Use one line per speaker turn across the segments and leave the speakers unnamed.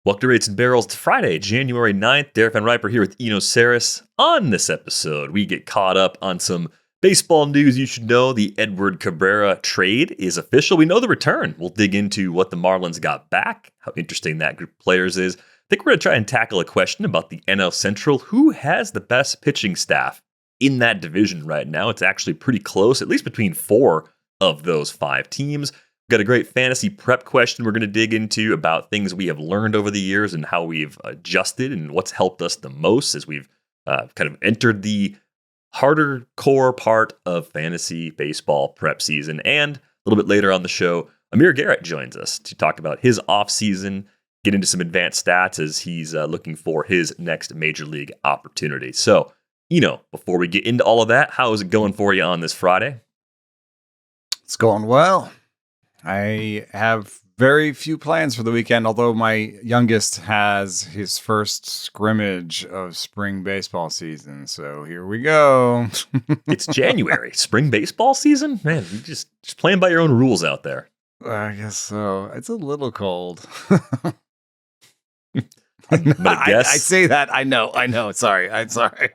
Welcome to Rates and Barrels. It's Friday, January 9th. Derek Van Riper here with Eno Saris. On this episode, we get caught up on some baseball news you should know. The Edward Cabrera trade is official. We know the return. We'll dig into what the Marlins got back, how interesting that group of players is. I think we're going to try and tackle a question about the NL Central. Who has the best pitching staff in that division right now? It's actually pretty close, at least between 4 of those 5 teams. Got a great fantasy prep question we're going to dig into about things we have learned over the years and how we've adjusted and what's helped us the most as we've kind of entered the harder core part of fantasy baseball prep season. And a little bit later on the show, Amir Garrett joins us to talk about his offseason, get into some advanced stats as he's looking for his next major league opportunity. So, before we get into all of that, how is it going for you on this Friday?
It's going well. I have very few plans for the weekend, although my youngest has his first scrimmage of spring baseball season. So here we go.
It's January, spring baseball season? Man, you just playing by your own rules out there.
I guess so. It's a little cold.
I
say that. I know. Sorry. I'm sorry.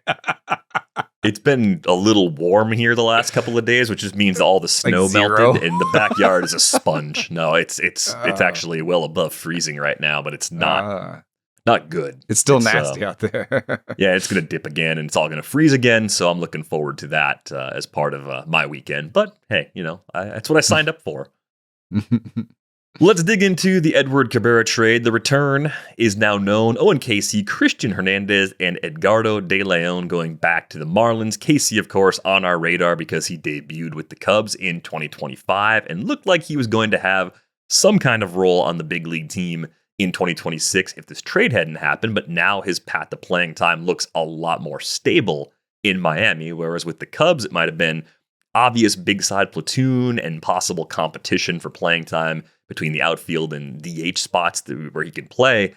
It's been a little warm here the last couple of days, which just means all the snow melted and the backyard is a sponge. No, it's actually well above freezing right now, but it's not good.
It's still nasty out there.
Yeah, it's going to dip again and it's all going to freeze again. So I'm looking forward to that as part of my weekend. But hey, that's what I signed up for. Let's dig into the Edward Cabrera trade. The return is now known. Owen Caissie, Cristian Hernandez, and Edgardo de Leon going back to the Marlins. Caissie, of course, on our radar because he debuted with the Cubs in 2025 and looked like he was going to have some kind of role on the big league team in 2026 if this trade hadn't happened. But now his path to playing time looks a lot more stable in Miami, whereas with the Cubs, it might have been obvious big side platoon and possible competition for playing time between the outfield and DH spots where he can play.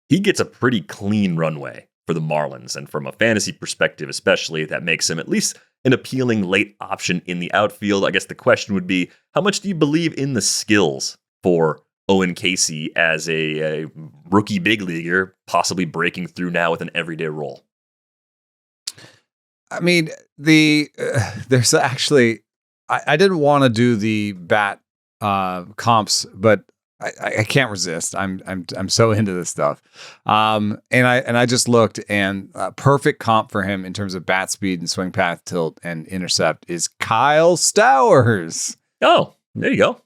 He gets a pretty clean runway for the Marlins. And from a fantasy perspective, especially, that makes him at least an appealing late option in the outfield. I guess the question would be, how much do you believe in the skills for Owen Caissie as a rookie big leaguer, possibly breaking through now with an everyday role?
I mean, there's actually, I didn't want to do the bat comps, but I can't resist. I'm so into this stuff. And I just looked, and perfect comp for him in terms of bat speed and swing path, tilt, and intercept is Kyle Stowers.
Oh, there you go.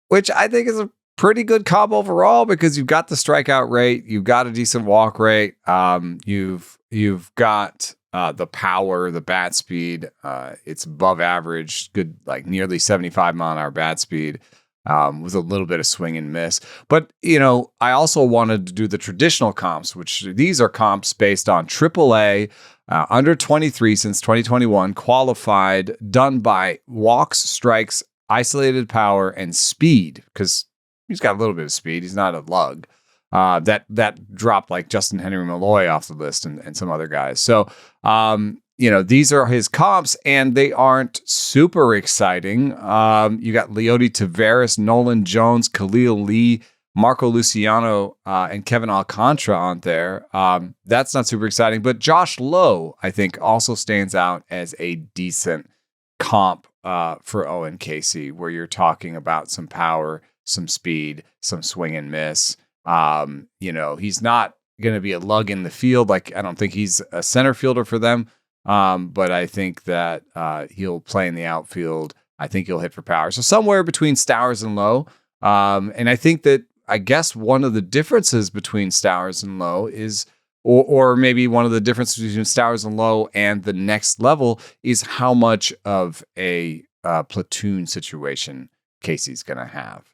Which I think is a pretty good comp overall because you've got the strikeout rate, you've got a decent walk rate, you've got the power, the bat speed. It's above average, good, like nearly 75 mile an hour bat speed. With a little bit of swing and miss. But, I also wanted to do the traditional comps, which these are comps based on AAA, under 23 since 2021, qualified, done by walks, strikes, isolated power, and speed, because he's got a little bit of speed. He's not a lug. That dropped like Justin Henry Malloy off the list and some other guys. So, these are his comps, and they aren't super exciting. You got Leody Taveras, Nolan Jones, Khalil Lee, Marco Luciano, and Kevin Alcantara on there. That's not super exciting, but Josh Lowe, I think, also stands out as a decent comp for Owen Caissie, where you're talking about some power, some speed, some swing and miss. He's not going to be a lug in the field. Like, I don't think he's a center fielder for them. But I think that he'll play in the outfield. I think he'll hit for power. So somewhere between Stowers and Lowe. And I think that, I guess, one of the differences between Stowers and Lowe is, or maybe one of the differences between Stowers and Lowe and the next level is how much of a platoon situation Caissie's going to have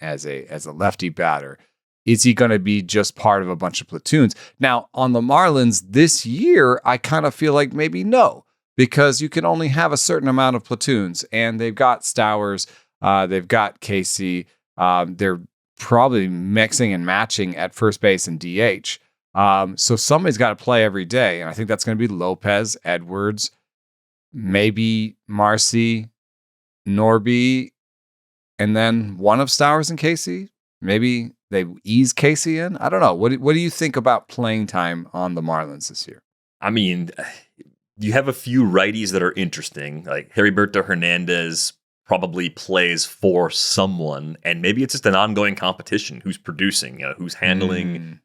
as a lefty batter. Is he going to be just part of a bunch of platoons? Now, on the Marlins this year, I kind of feel like maybe no, because you can only have a certain amount of platoons, and they've got Stowers, they've got Caissie, they're probably mixing and matching at first base and DH. So somebody's got to play every day, and I think that's going to be Lopez, Edwards, maybe Marcy, Norby, and then one of Stowers and Caissie. Maybe they ease Caissie in. I don't know. What do you think about playing time on the Marlins this year?
I mean, you have a few righties that are interesting, like Heriberto Hernandez probably plays for someone, and maybe it's just an ongoing competition. Who's producing? Who's handling?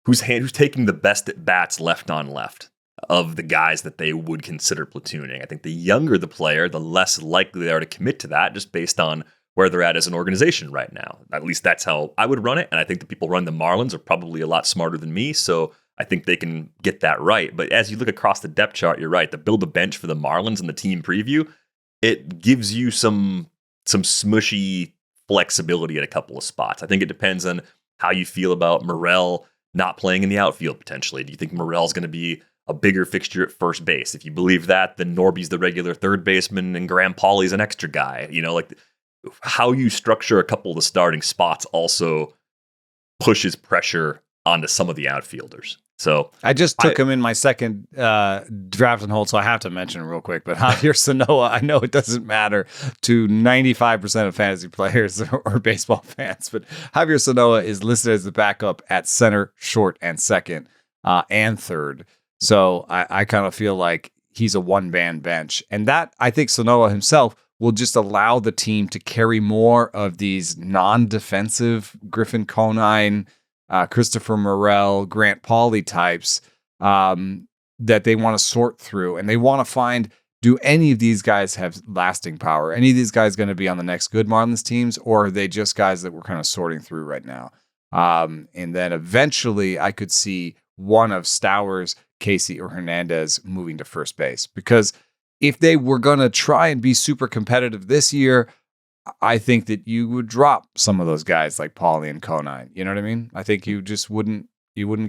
Who's taking the best at bats left on left of the guys that they would consider platooning? I think the younger the player, the less likely they are to commit to that, just based on where they're at as an organization right now. At least that's how I would run it, and I think the people run the Marlins are probably a lot smarter than me, so I think they can get that right. But as you look across the depth chart, you're right. The build a bench for the Marlins in the team preview, it gives you some smushy flexibility at a couple of spots. I think it depends on how you feel about Morel not playing in the outfield potentially. Do you think Morel's going to be a bigger fixture at first base? If you believe that, then Norby's the regular third baseman and Graham Pauley's an extra guy. Like how you structure a couple of the starting spots also pushes pressure onto some of the outfielders. So
I just took him in my second draft and hold, so I have to mention real quick. But Javier Sanoa, I know it doesn't matter to 95% of fantasy players or baseball fans, but Javier Sanoa is listed as the backup at center, short, and second, and third. So I kind of feel like he's a one-man bench. And that, I think Sanoa himself will just allow the team to carry more of these non-defensive Griffin Conine, Christopher Morel, Grant Pauley types that they want to sort through. And they want to find, do any of these guys have lasting power? Any of these guys going to be on the next good Marlins teams, or are they just guys that we're kind of sorting through right now? And then eventually I could see one of Stowers, Caissie, or Hernandez moving to first base. Because if they were going to try and be super competitive this year, I think that you would drop some of those guys like Pauley and Conine. You know what I mean? I think you just wouldn't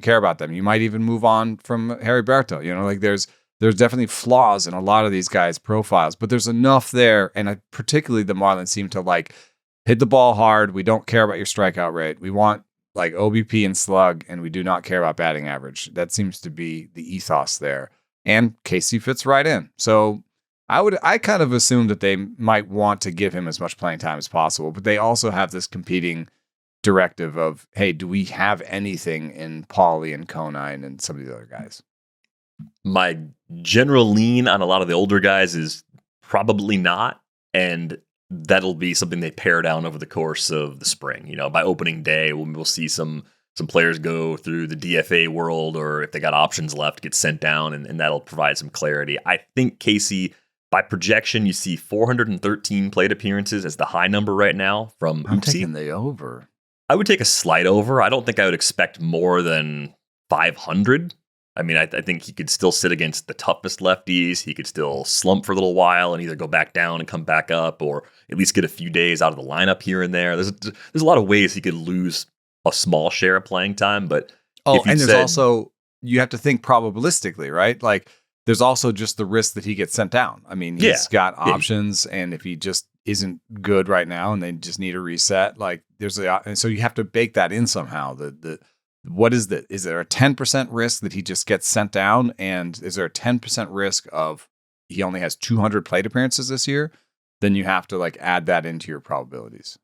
care about them. You might even move on from Heriberto. Like there's definitely flaws in a lot of these guys' profiles, but there's enough there. And particularly the Marlins seem to like hit the ball hard. We don't care about your strikeout rate. We want like OBP and slug, and we do not care about batting average. That seems to be the ethos there. And Caissie fits right in. So I kind of assume that they might want to give him as much playing time as possible, but they also have this competing directive of, hey, do we have anything in Pauley and Conine and some of the other guys?
My general lean on a lot of the older guys is probably not, and that'll be something they pare down over the course of the spring. By opening day, we'll see some players go through the DFA world, or if they got options left, get sent down, and that'll provide some clarity. I think Caissie, by projection, you see 413 plate appearances as the high number right now from
I'm
Oopsie.
taking the over.
I would take a slight over. I don't think I would expect more than 500. I mean, I think he could still sit against the toughest lefties. He could still slump for a little while and either go back down and come back up, or at least get a few days out of the lineup here and there. There's a lot of ways he could lose a small share of playing time. But
there's also, you have to think probabilistically, right? Like, there's also just the risk that he gets sent down. I mean, he's got options, and if he just isn't good right now and they just need a reset, like and so you have to bake that in somehow. What is that? Is there a 10% risk that he just gets sent down? And is there a 10% risk of he only has 200 plate appearances this year? Then you have to like add that into your probabilities.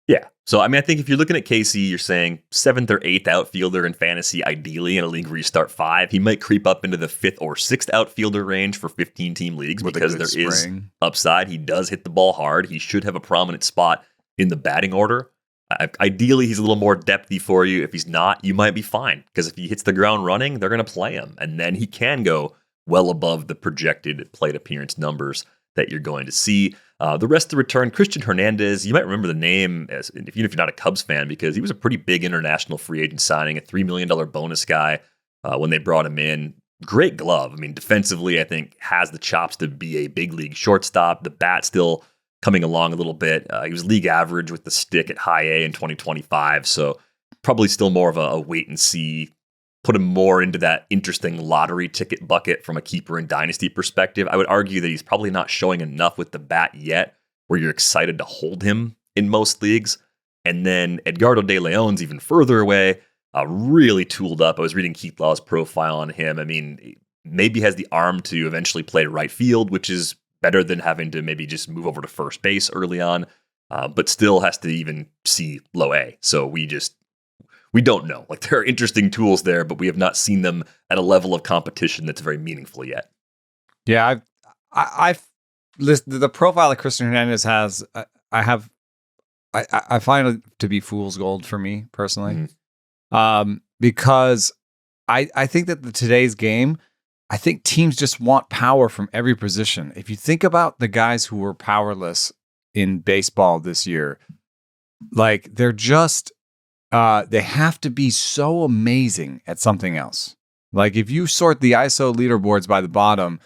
Yeah. So, I mean, I think if you're looking at Caissie, you're saying 7th or 8th outfielder in fantasy, ideally in a league where you start 5. He might creep up into the 5th or 6th outfielder range for 15-team leagues because there is upside. He does hit the ball hard. He should have a prominent spot in the batting order. Ideally, he's a little more depthy for you. If he's not, you might be fine, because if he hits the ground running, they're going to play him. And then he can go well above the projected plate appearance numbers that you're going to see. The rest of the return, Cristian Hernandez, you might remember the name, even if you're not a Cubs fan, because he was a pretty big international free agent signing, a $3 million bonus guy when they brought him in. Great glove. I mean, defensively, I think has the chops to be a big league shortstop. The bat still coming along a little bit. He was league average with the stick at high A in 2025, so probably still more of a wait and see. Put him more into that interesting lottery ticket bucket from a keeper and dynasty perspective. I would argue that he's probably not showing enough with the bat yet where you're excited to hold him in most leagues. And then Edgardo de Leon's even further away, really tooled up. I was reading Keith Law's profile on him. I mean, maybe has the arm to eventually play right field, which is better than having to maybe just move over to first base early on, but still has to even see low A. So we don't know. Like, there are interesting tools there, but we have not seen them at a level of competition that's very meaningful yet.
Yeah, I've listed the profile that Cristian Hernandez has. I find it to be fool's gold for me personally, because I think that today's game, I think teams just want power from every position. If you think about the guys who were powerless in baseball this year, like they're just they have to be so amazing at something else. Like if you sort the ISO leaderboards by the bottom,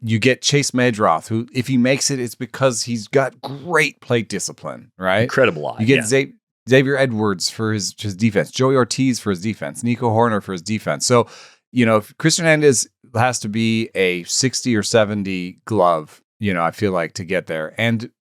you get Chase Medroth, who, if he makes it, it's because he's got great plate discipline, right?
Incredible eye.
You get Xavier Edwards for his defense, Joey Ortiz for his defense, Nico Horner for his defense. So, if Cristian Hernandez has to be a 60 or 70 glove, I feel like, to get there. And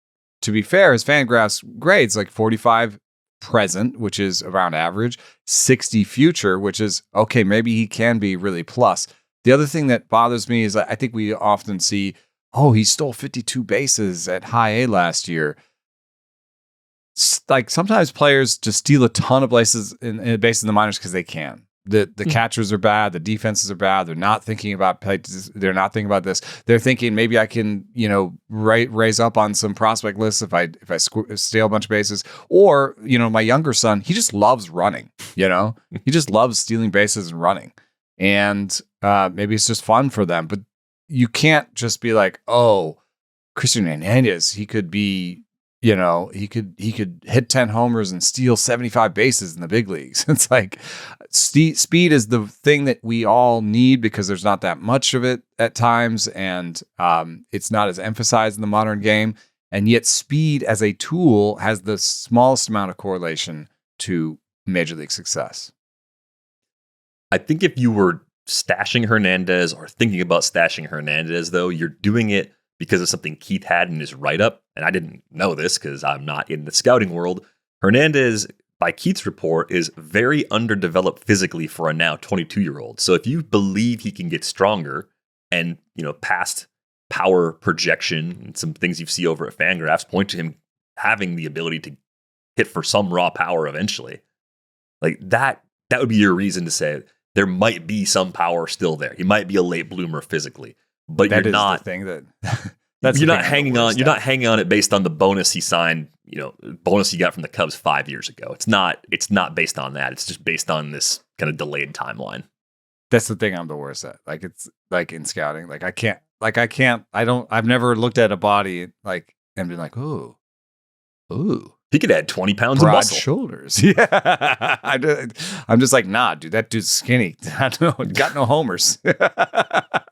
to be fair, his Fangraphs grades like 45 present, which is around average, 60 future, which is okay, maybe he can be really plus. The other thing that bothers me is I think we often see, he stole 52 bases at high A last year. Like sometimes players just steal a ton of bases in the minors because they can. The catchers are bad, the defenses are bad. They're not thinking about play. They're not thinking about this. They're thinking maybe I can, raise up on some prospect lists if I steal a bunch of bases. Or my younger son, he just loves running. He just loves stealing bases and running. And maybe it's just fun for them, but you can't just be like, Cristian Hernandez, he could be, he could hit 10 homers and steal 75 bases in the big leagues. It's like speed is the thing that we all need because there's not that much of it at times, and it's not as emphasized in the modern game. And yet speed as a tool has the smallest amount of correlation to major league success.
I think if you were stashing Hernandez or thinking about stashing Hernandez, though, you're doing it because of something Keith had in his write-up. And I didn't know this because I'm not in the scouting world. Hernandez, by Keith's report, is very underdeveloped physically for a now 22-year-old. So if you believe he can get stronger and, past power projection and some things you see over at Fangraphs point to him having the ability to hit for some raw power eventually, like that would be your reason to say there might be some power still there. He might be a late bloomer physically, but you're not
the thing that
you're not hanging on. You're not hanging on it based on the bonus he signed. Bonus he got from the Cubs 5 years ago. It's not based on that. It's just based on this kind of delayed timeline.
That's the thing I'm the worst at. Like it's like in scouting. I've never looked at a body and been like, ooh.
He could add 20 pounds
broad
of muscle.
Shoulders. Yeah. I'm just like, nah, dude, that dude's skinny. Got no homers.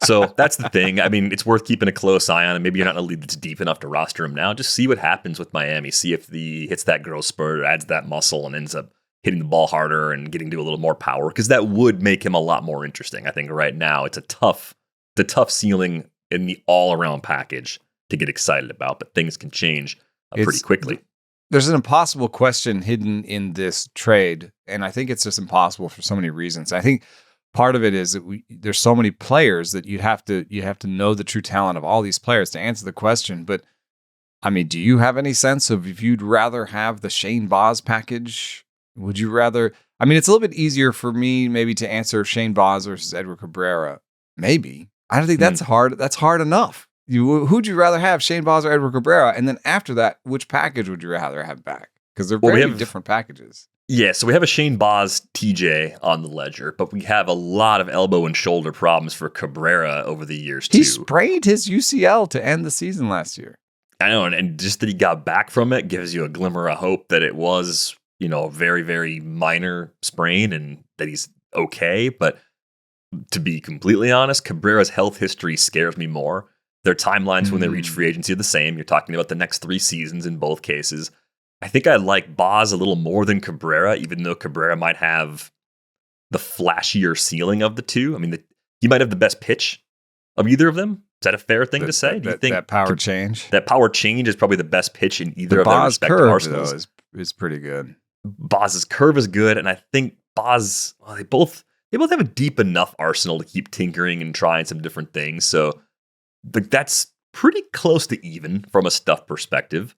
So that's the thing. I mean, it's worth keeping a close eye on him. Maybe you're not in a league that's deep enough to roster him now. Just see what happens with Miami. See if he hits that growth spurt, adds that muscle, and ends up hitting the ball harder and getting to a little more power, because that would make him a lot more interesting. I think right now it's a tough ceiling in the all-around package to get excited about, but things can change pretty quickly.
There's an impossible question hidden in this trade, and I think it's just impossible for so many reasons. I think part of it is that there's so many players that you have to know the true talent of all these players to answer the question. But I mean, do you have any sense of if you'd rather have the Shane Baz package? Would you rather? I mean, it's a little bit easier for me maybe to answer Shane Baz versus Edward Cabrera. Maybe. I don't think that's hard. That's hard enough. Who'd you rather have, Shane Baz or Edward Cabrera? And then after that, which package would you rather have back? Because they're very different packages.
Yeah, so we have a Shane Baz TJ on the ledger, but we have a lot of elbow and shoulder problems for Cabrera over the years, too.
He sprained his UCL to end the season last year.
I know, and just that he got back from it gives you a glimmer of hope that it was, a very, very minor sprain and that he's okay. But to be completely honest, Cabrera's health history scares me more. Their timelines when they reach free agency are the same. You're talking about the next 3 seasons in both cases. I think I like Baz a little more than Cabrera, even though Cabrera might have the flashier ceiling of the two. I mean, he might have the best pitch of either of them. Is that a fair thing to say? Do you think
that power change?
That power change is probably the best pitch in either of their respective arsenals.
Is pretty good.
Baz's curve is good, and I think Baz, they both have a deep enough arsenal to keep tinkering and trying some different things. So that's pretty close to even from a stuff perspective.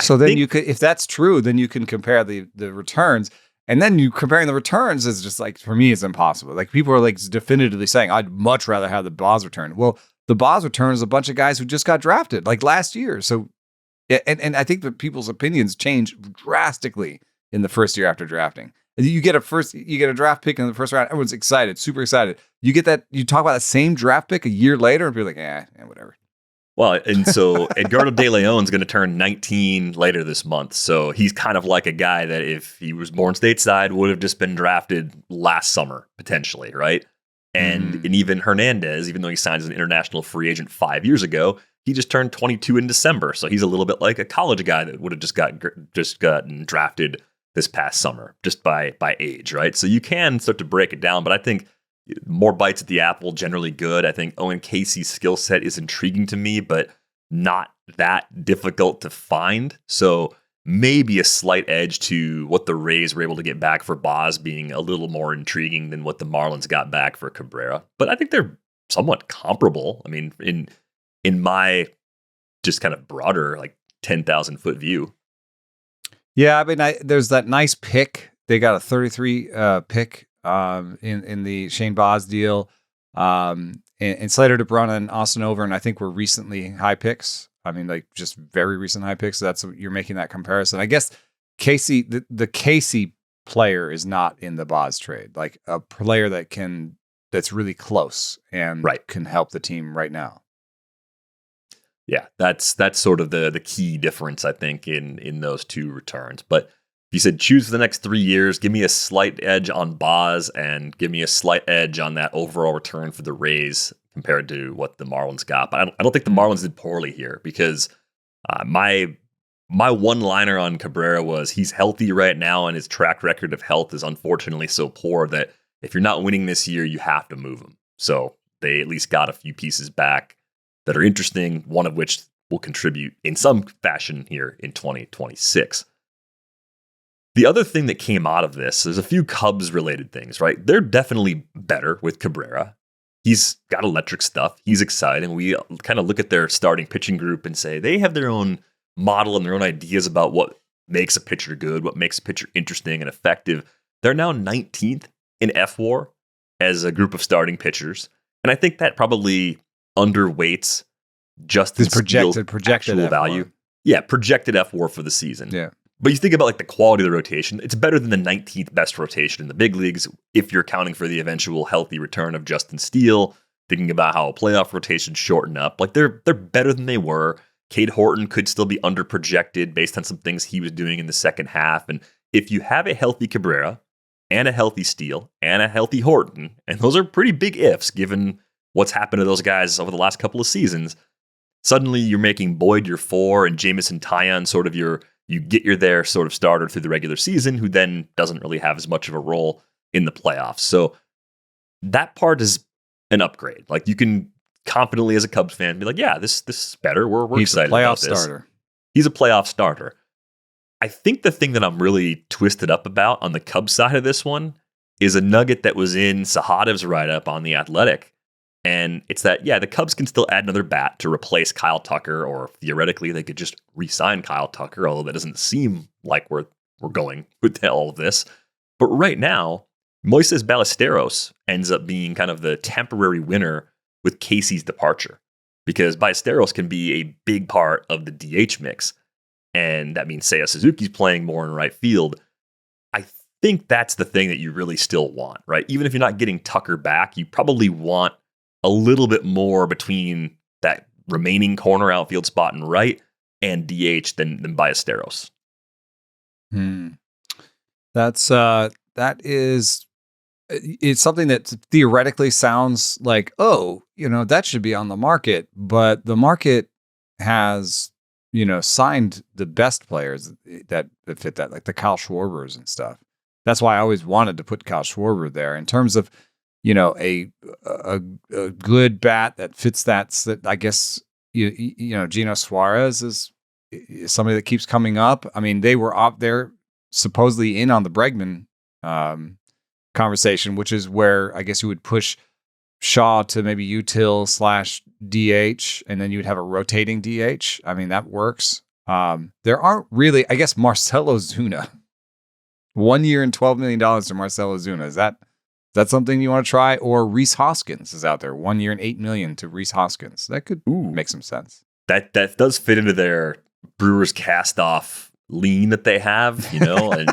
So then you could, if that's true, then you can compare the returns. And then you comparing the returns is just like, for me, it's impossible. Like people are like definitively saying, I'd much rather have the Baz return. Well, the Baz return is a bunch of guys who just got drafted like last year. So, and I think that people's opinions change drastically in the first year after drafting. You get a draft pick in the first round. Everyone's excited, super excited. You get that, you talk about that same draft pick a year later and be like, whatever.
Well, and so Edgardo de Leon's going to turn 19 later this month. So he's kind of like a guy that if he was born stateside would have just been drafted last summer, potentially, right? And even Hernandez, even though he signed as an international free agent 5 years ago, he just turned 22 in December. So he's a little bit like a college guy that would have just gotten drafted this past summer, just by age, right? So you can start to break it down, but I think more bites at the apple, generally good. I think Owen Caissie's skill set is intriguing to me, but not that difficult to find. So maybe a slight edge to what the Rays were able to get back for Baz being a little more intriguing than what the Marlins got back for Cabrera. But I think they're somewhat comparable. I mean, in my just kind of broader, like 10,000 foot view.
Yeah, I mean, there's that nice pick. They got a 33 pick in the Shane Baz deal. And Slater, DeBrun, and Austin Over, and I think were recently high picks. I mean, like just very recent high picks. So that's you're making that comparison. I guess Caissie, the Caissie player is not in the Baz trade. Like a player that's really close and can help the team right now.
Yeah, that's sort of the key difference, I think, in those two returns. But if you said choose for the next 3 years, give me a slight edge on Baz and give me a slight edge on that overall return for the Rays compared to what the Marlins got. But I don't think the Marlins did poorly here because my one-liner on Cabrera was he's healthy right now and his track record of health is unfortunately so poor that if you're not winning this year, you have to move him. So they at least got a few pieces back that are interesting, one of which will contribute in some fashion here in 2026. The other thing that came out of this, there's a few Cubs-related things, right? They're definitely better with Cabrera. He's got electric stuff. He's exciting. We kind of look at their starting pitching group and say they have their own model and their own ideas about what makes a pitcher good, what makes a pitcher interesting and effective. They're now 19th in FWAR as a group of starting pitchers. And I think that probably underweights Justin Steele's projected actual value. Yeah, projected FWAR for the season.
Yeah.
But you think about like the quality of the rotation, it's better than the 19th best rotation in the big leagues if you're accounting for the eventual healthy return of Justin Steele, thinking about how a playoff rotation shorten up. Like they're better than they were. Cade Horton could still be underprojected based on some things he was doing in the second half. And if you have a healthy Cabrera and a healthy Steele and a healthy Horton, and those are pretty big ifs given what's happened to those guys over the last couple of seasons, suddenly you're making Boyd your 4 and Jamison Tyon sort of you get your there sort of starter through the regular season, who then doesn't really have as much of a role in the playoffs. So that part is an upgrade. Like you can confidently as a Cubs fan be like, yeah, this is better. We're excited about this. He's a playoff starter. He's a playoff starter. I think the thing that I'm really twisted up about on the Cubs side of this one is a nugget that was in Sahadev's write-up on The Athletic. And it's that, yeah, the Cubs can still add another bat to replace Kyle Tucker, or theoretically they could just re-sign Kyle Tucker, although that doesn't seem like we're going with all of this. But right now, Moises Ballesteros ends up being kind of the temporary winner with Caissie's departure, because Ballesteros can be a big part of the DH mix. And that means Seiya Suzuki's playing more in right field. I think that's the thing that you really still want, right? Even if you're not getting Tucker back, you probably want a little bit more between that remaining corner outfield spot and right and DH than Ballesteros.
It's something that theoretically sounds like, oh, that should be on the market, but the market has, signed the best players that fit that, like the Kyle Schwarbers and stuff. That's why I always wanted to put Kyle Schwarber there in terms of, a good bat that fits that. I guess, Gino Suarez is somebody that keeps coming up. I mean, they were up there supposedly in on the Bregman conversation, which is where I guess you would push Shaw to maybe util / DH, and then you would have a rotating DH. I mean, that works. There aren't really, I guess, Marcell Ozuna 1 year and $12 million to Marcell Ozuna. Is that something you want to try? Or Rhys Hoskins is out there. 1 year and $8 million to Rhys Hoskins. That could make some sense.
That does fit into their Brewers cast-off lean that they have, and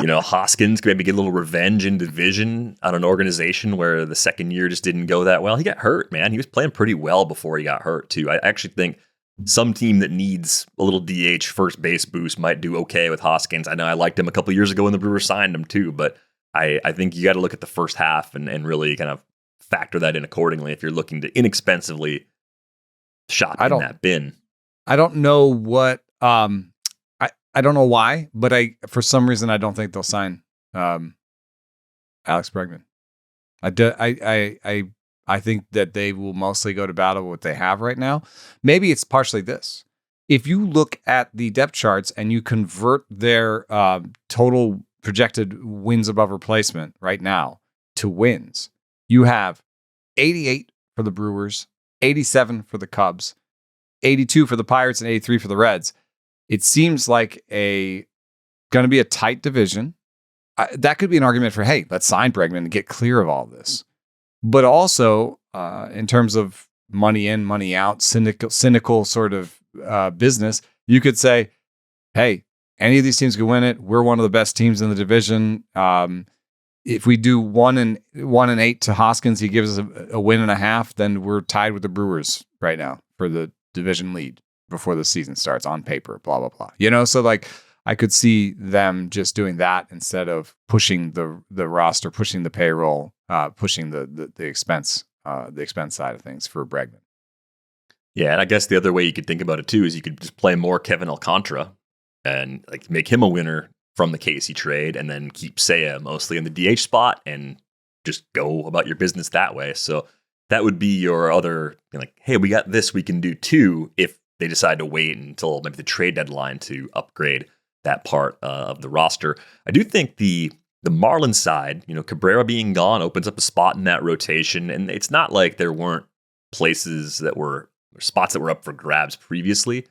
Hoskins could maybe get a little revenge in division on an organization where the second year just didn't go that well. He got hurt, man. He was playing pretty well before he got hurt too. I actually think some team that needs a little DH first base boost might do okay with Hoskins. I know I liked him a couple years ago when the Brewers signed him too, but I think you got to look at the first half and really kind of factor that in accordingly if you're looking to inexpensively shop in that bin.
I don't know what I don't know why, but for some reason I don't think they'll sign Alex Bregman. I think that they will mostly go to battle with what they have right now. Maybe it's partially this. If you look at the depth charts and you convert their total projected wins above replacement right now to wins, you have 88 for the Brewers, 87 for the Cubs, 82 for the Pirates, and 83 for the Reds. It seems like going to be a tight division. That could be an argument for, hey, let's sign Bregman and get clear of all this. But also, in terms of money in, money out, cynical sort of business, you could say, hey, any of these teams could win it. We're one of the best teams in the division. If we do 1 and 8 to Hoskins, he gives us a win and a half, then we're tied with the Brewers right now for the division lead before the season starts on paper, blah, blah, blah. So like I could see them just doing that instead of pushing the roster, pushing the payroll, pushing the expense side of things for Bregman.
Yeah, and I guess the other way you could think about it too is you could just play more Kevin Alcantara and like make him a winner from the Caissie trade and then keep Seiya mostly in the DH spot and just go about your business that way. So that would be your other, like, hey, we got this we can do too if they decide to wait until maybe the trade deadline to upgrade that part of the roster. I do think the Marlins side, Cabrera being gone opens up a spot in that rotation. And it's not like there weren't spots that were up for grabs previously.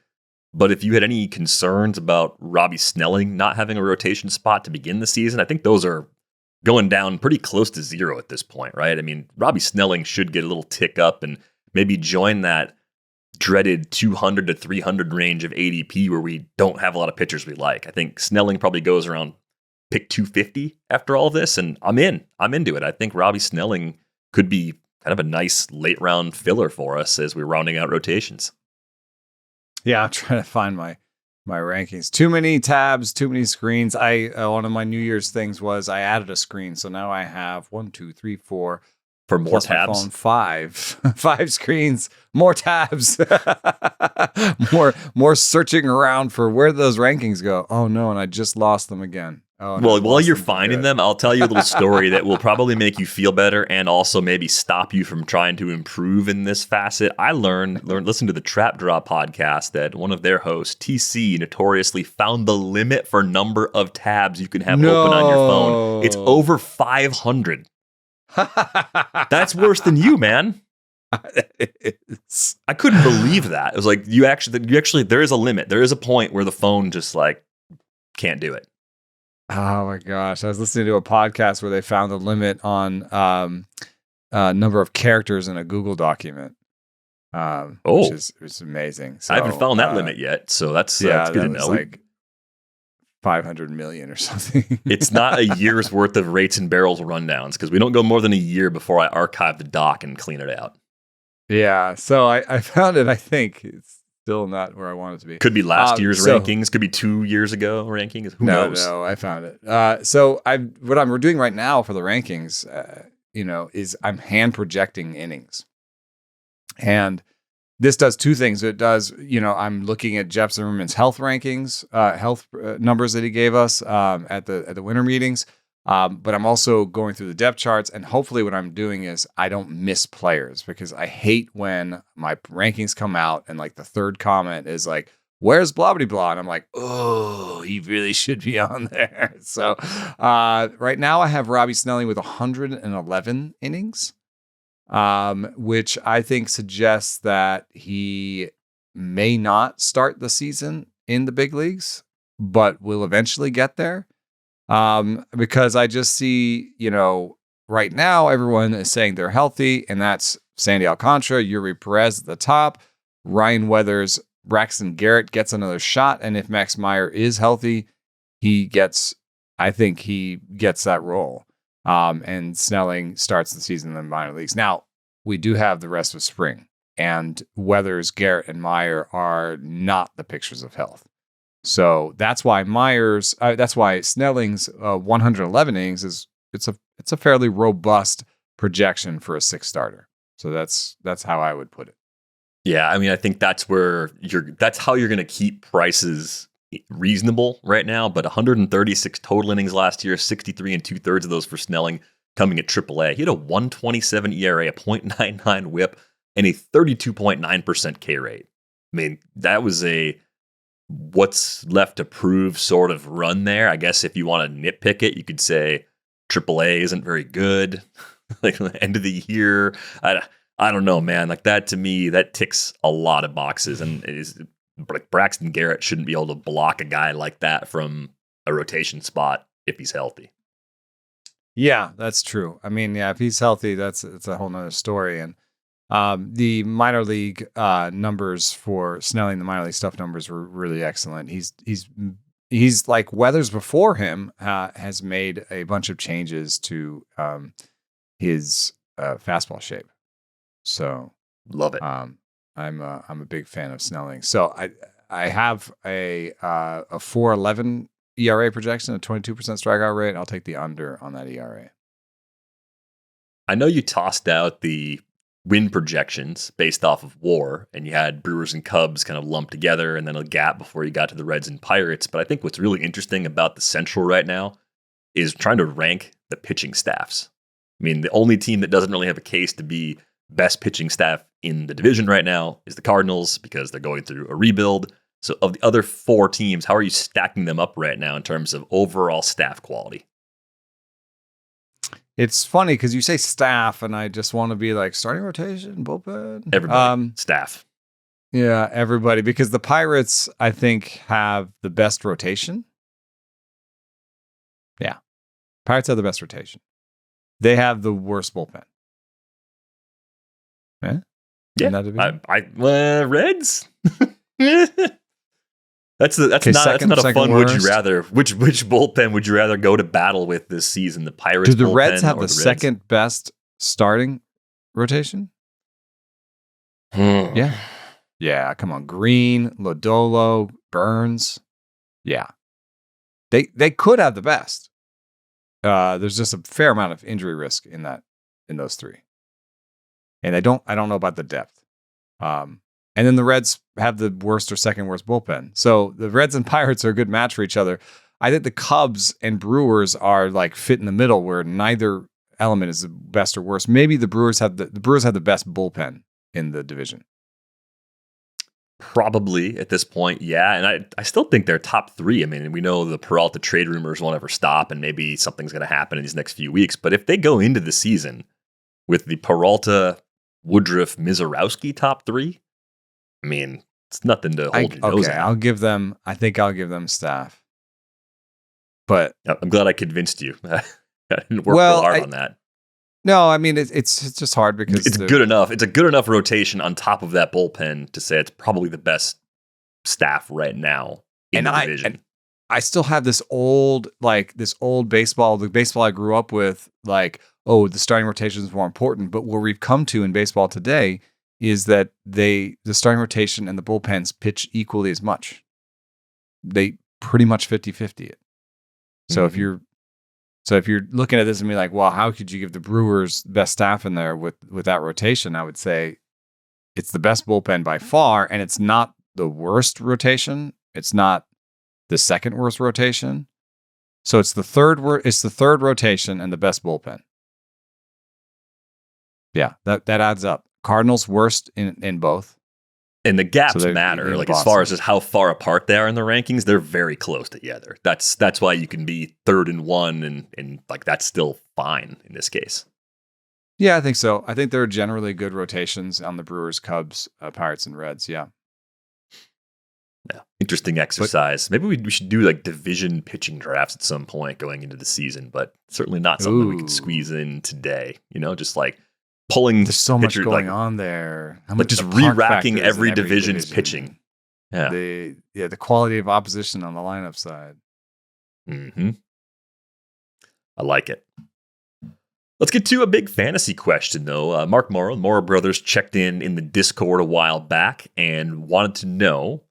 But if you had any concerns about Robby Snelling not having a rotation spot to begin the season, I think those are going down pretty close to zero at this point, right? I mean, Robby Snelling should get a little tick up and maybe join that dreaded 200 to 300 range of ADP where we don't have a lot of pitchers we like. I think Snelling probably goes around pick 250 after all this, and I'm into it. I think Robby Snelling could be kind of a nice late round filler for us as we're rounding out rotations.
Yeah, I'm trying to find my rankings. Too many tabs, too many screens. One of my New Year's things was I added a screen, so now I have 1, 2, 3, 4
for more tabs.
Phone, 5 screens, more tabs, more searching around for where those rankings go. Oh no, and I just lost them again. Oh, no,
well, while you're finding them, I'll tell you a little story that will probably make you feel better and also maybe stop you from trying to improve in this facet. I learned listen to the Trap Draw podcast that one of their hosts, TC, notoriously found the limit for number of tabs you can have open on your phone. It's over 500. That's worse than you, man. I couldn't believe that. It was like you actually there is a limit. There is a point where the phone just like can't do it.
Oh my gosh. I was listening to a podcast where they found the limit on number of characters in a Google document. Which is amazing. So,
I haven't found that limit yet, so that's good to know.
Like 500 million or something.
It's not a year's worth of rates and barrels rundowns because we don't go more than a year before I archive the doc and clean it out.
Yeah, so I found it. I think it's still not where I want it to be.
Could be last year's rankings. Could be 2 years ago rankings. Who knows?
No, I found it. So what I'm doing right now for the rankings, is I'm hand projecting innings, and this does two things. It does, I'm looking at Jeff Zimmerman's health rankings, numbers that he gave us at the winter meetings. But I'm also going through the depth charts, and hopefully what I'm doing is I don't miss players, because I hate when my rankings come out and like the third comment is like, where's blah, blah, blah? And I'm like, oh, he really should be on there. So right now I have Robby Snelling with 111 innings, which I think suggests that he may not start the season in the big leagues, but will eventually get there. Because I just see, right now everyone is saying they're healthy, and that's Sandy Alcantara, Yuri Perez at the top, Ryan Weathers, Braxton Garrett gets another shot, and if Max Meyer is healthy, I think he gets that role. And Snelling starts the season in the minor leagues. Now, we do have the rest of spring, and Weathers, Garrett, and Meyer are not the pictures of health. So that's why Snelling's 111 innings it's a fairly robust projection for a 6 starter. So that's how I would put it.
Yeah, I mean, I think that's how you're going to keep prices reasonable right now. But 136 total innings last year, 63 and 2/3 of those for Snelling coming at AAA. He had a 1.27 ERA, a .99 WHIP, and a 32.9% K rate. I mean, that was a what's left to prove sort of run there. I guess if you want to nitpick it, you could say AAA isn't very good. Like the end of the year, I don't know, man. Like that to me, that ticks a lot of boxes, and it is like Braxton Garrett shouldn't be able to block a guy like that from a rotation spot if he's healthy.
Yeah, that's true. I mean, yeah, if he's healthy, it's a whole nother story. And the minor league numbers for Snelling, the minor league stuff numbers were really excellent. He's like Weathers before him has made a bunch of changes to his fastball shape. So
love it.
I'm a big fan of Snelling. So I have a 4.11 ERA projection, a 22% strikeout rate. I'll take the under on that ERA.
I know you tossed out the win projections based off of WAR, and you had Brewers and Cubs kind of lumped together, and then a gap before you got to the Reds and Pirates. But I think what's really interesting about the Central right now is trying to rank the pitching staffs. I mean, the only team that doesn't really have a case to be best pitching staff in the division right now is the Cardinals because they're going through a rebuild. So of the other 4 teams, how are you stacking them up right now in terms of overall staff quality?
It's funny because you say staff, and I just want to be like starting rotation, bullpen.
Everybody, staff.
Yeah, everybody. Because the Pirates, I think, have the best rotation. Yeah. Pirates have the best rotation. They have the worst bullpen.
Yeah. Reds? That's not a fun
worst.
would you rather. Which bullpen would you rather go to battle with this season? The Pirates.
Do the
bullpen
Reds have
or
the second best starting rotation? Yeah. Yeah, come on. Green, Lodolo, Burns. Yeah. They could have the best. There's just a fair amount of injury risk in those 3. And I don't know about the depth. And then the Reds have the worst or second worst bullpen. So the Reds and Pirates are a good match for each other. I think the Cubs and Brewers are like fit in the middle where neither element is the best or worst. Maybe the Brewers have the best bullpen in the division.
Probably at this point, yeah. And I still think they're top 3. I mean, we know the Peralta trade rumors won't ever stop, and maybe something's going to happen in these next few weeks. But if they go into the season with the Peralta, Woodruff, Mizorowski top 3, I mean, it's nothing to hold your nose at.
I think I'll give them staff. But
I'm glad I convinced you. I didn't work real hard on that.
No, I mean, it's just hard because
it's good enough. It's a good enough rotation on top of that bullpen to say it's probably the best staff right now in the division.
And I still have this old baseball, the baseball I grew up with, like, oh, the starting rotation is more important. But where we've come to in baseball today is that the starting rotation and the bullpens pitch equally as much. They pretty much 50-50 it. So if you're looking at this and be like, well, how could you give the Brewers best staff in there with that rotation? I would say it's the best bullpen by far, and it's not the worst rotation. It's not the second worst rotation. So it's the third rotation and the best bullpen. Yeah, that adds up. Cardinals worst in both.
And the gaps matter. Like as far as just how far apart they are in the rankings, they're very close together. That's why you can be 3rd and 1 and like that's still fine in this case.
Yeah, I think so. I think there are generally good rotations on the Brewers, Cubs, Pirates, and Reds. Yeah.
Yeah, interesting exercise. Maybe we should do like division pitching drafts at some point going into the season, but certainly not something that we could squeeze in today. Just like pulling.
There's so much
pitcher,
going
like,
on there.
Like just re-racking every division's pitching. Yeah,
the quality of opposition on the lineup side.
Mm-hmm. I like it. Let's get to a big fantasy question, though. Mark Morrow, Morrow Brothers, checked in the Discord a while back and wanted to know,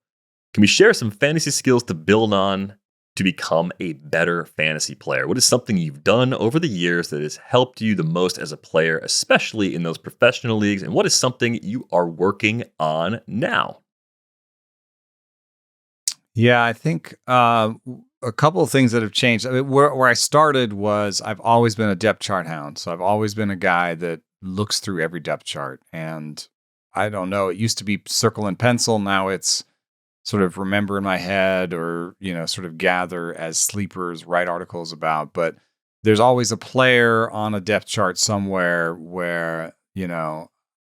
can we share some fantasy skills to build on to become a better fantasy player? What is something you've done over the years that has helped you the most as a player, especially in those professional leagues? And what is something you are working on now?
Yeah, I think a couple of things that have changed. I mean, where I started was I've always been a depth chart hound. So I've always been a guy that looks through every depth chart. And I don't know, it used to be circle and pencil. Now it's sort of remember in my head or, sort of gather as sleepers, write articles about. But there's always a player on a depth chart somewhere where,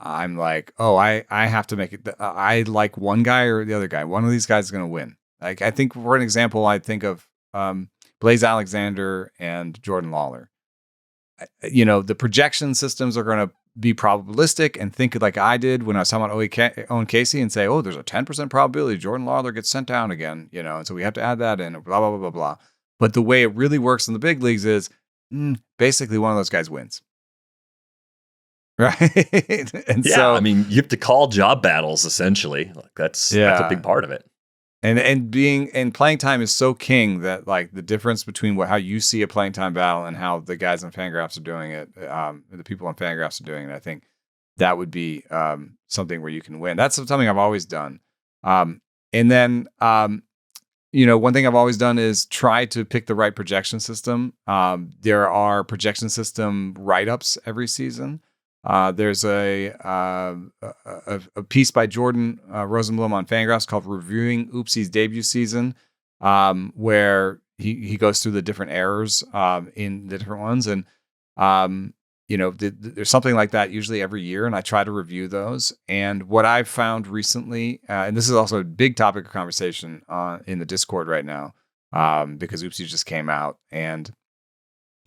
I'm like, oh, I have to make it. I like one guy or the other guy. One of these guys is going to win. Like, I think for an example, I think of Blaze Alexander and Jordan Lawler. The projection systems are going to be probabilistic and think like I did when I was talking about Owen Caissie and say, oh, there's a 10% probability Jordan Lawler gets sent down again, and so we have to add that in, blah, blah, blah, blah, blah. But the way it really works in the big leagues is basically one of those guys wins. Right. And
so, I mean, you have to call job battles essentially. Like that's a big part of it.
And playing time is so king that like the difference between how you see a playing time battle and how the guys on Fangraphs are doing it, the people on Fangraphs are doing it, I think that would be something where you can win. That's something I've always done. And then one thing I've always done is try to pick the right projection system. There are projection system write-ups every season. There's a piece by Jordan Rosenblum on Fangraphs called "Reviewing Oopsie's Debut Season," where he goes through the different errors in the different ones, and there's something like that usually every year, and I try to review those. And what I've found recently, and this is also a big topic of conversation in the Discord right now, because Oopsie just came out, and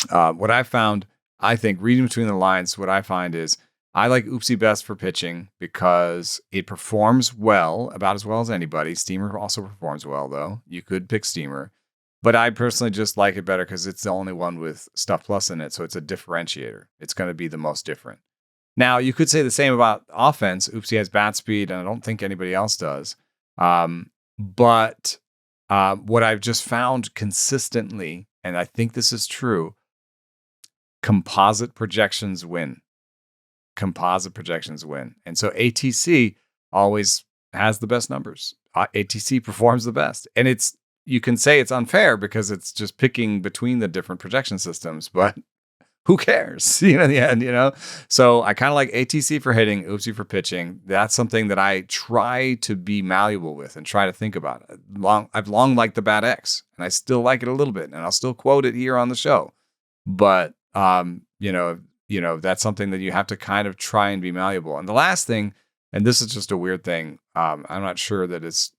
what I found. I think reading between the lines, what I find is I like Oopsie best for pitching because it performs well, about as well as anybody. Steamer also performs well, though. You could pick Steamer. But I personally just like it better because it's the only one with Stuff Plus in it, so it's a differentiator. It's going to be the most different. Now, you could say the same about offense. Oopsie has bat speed, and I don't think anybody else does. But what I've just found consistently, and I think this is true, composite projections win. Composite projections win. And so ATC always has the best numbers. ATC performs the best. And you can say it's unfair because it's just picking between the different projection systems, but who cares? In the end, So I kind of like ATC for hitting, Oopsie for pitching. That's something that I try to be malleable with and try to think about. I've long liked the Bat X, and I still like it a little bit, and I'll still quote it here on the show. But that's something that you have to kind of try and be malleable. And the last thing, and this is just a weird thing, I'm not sure that it's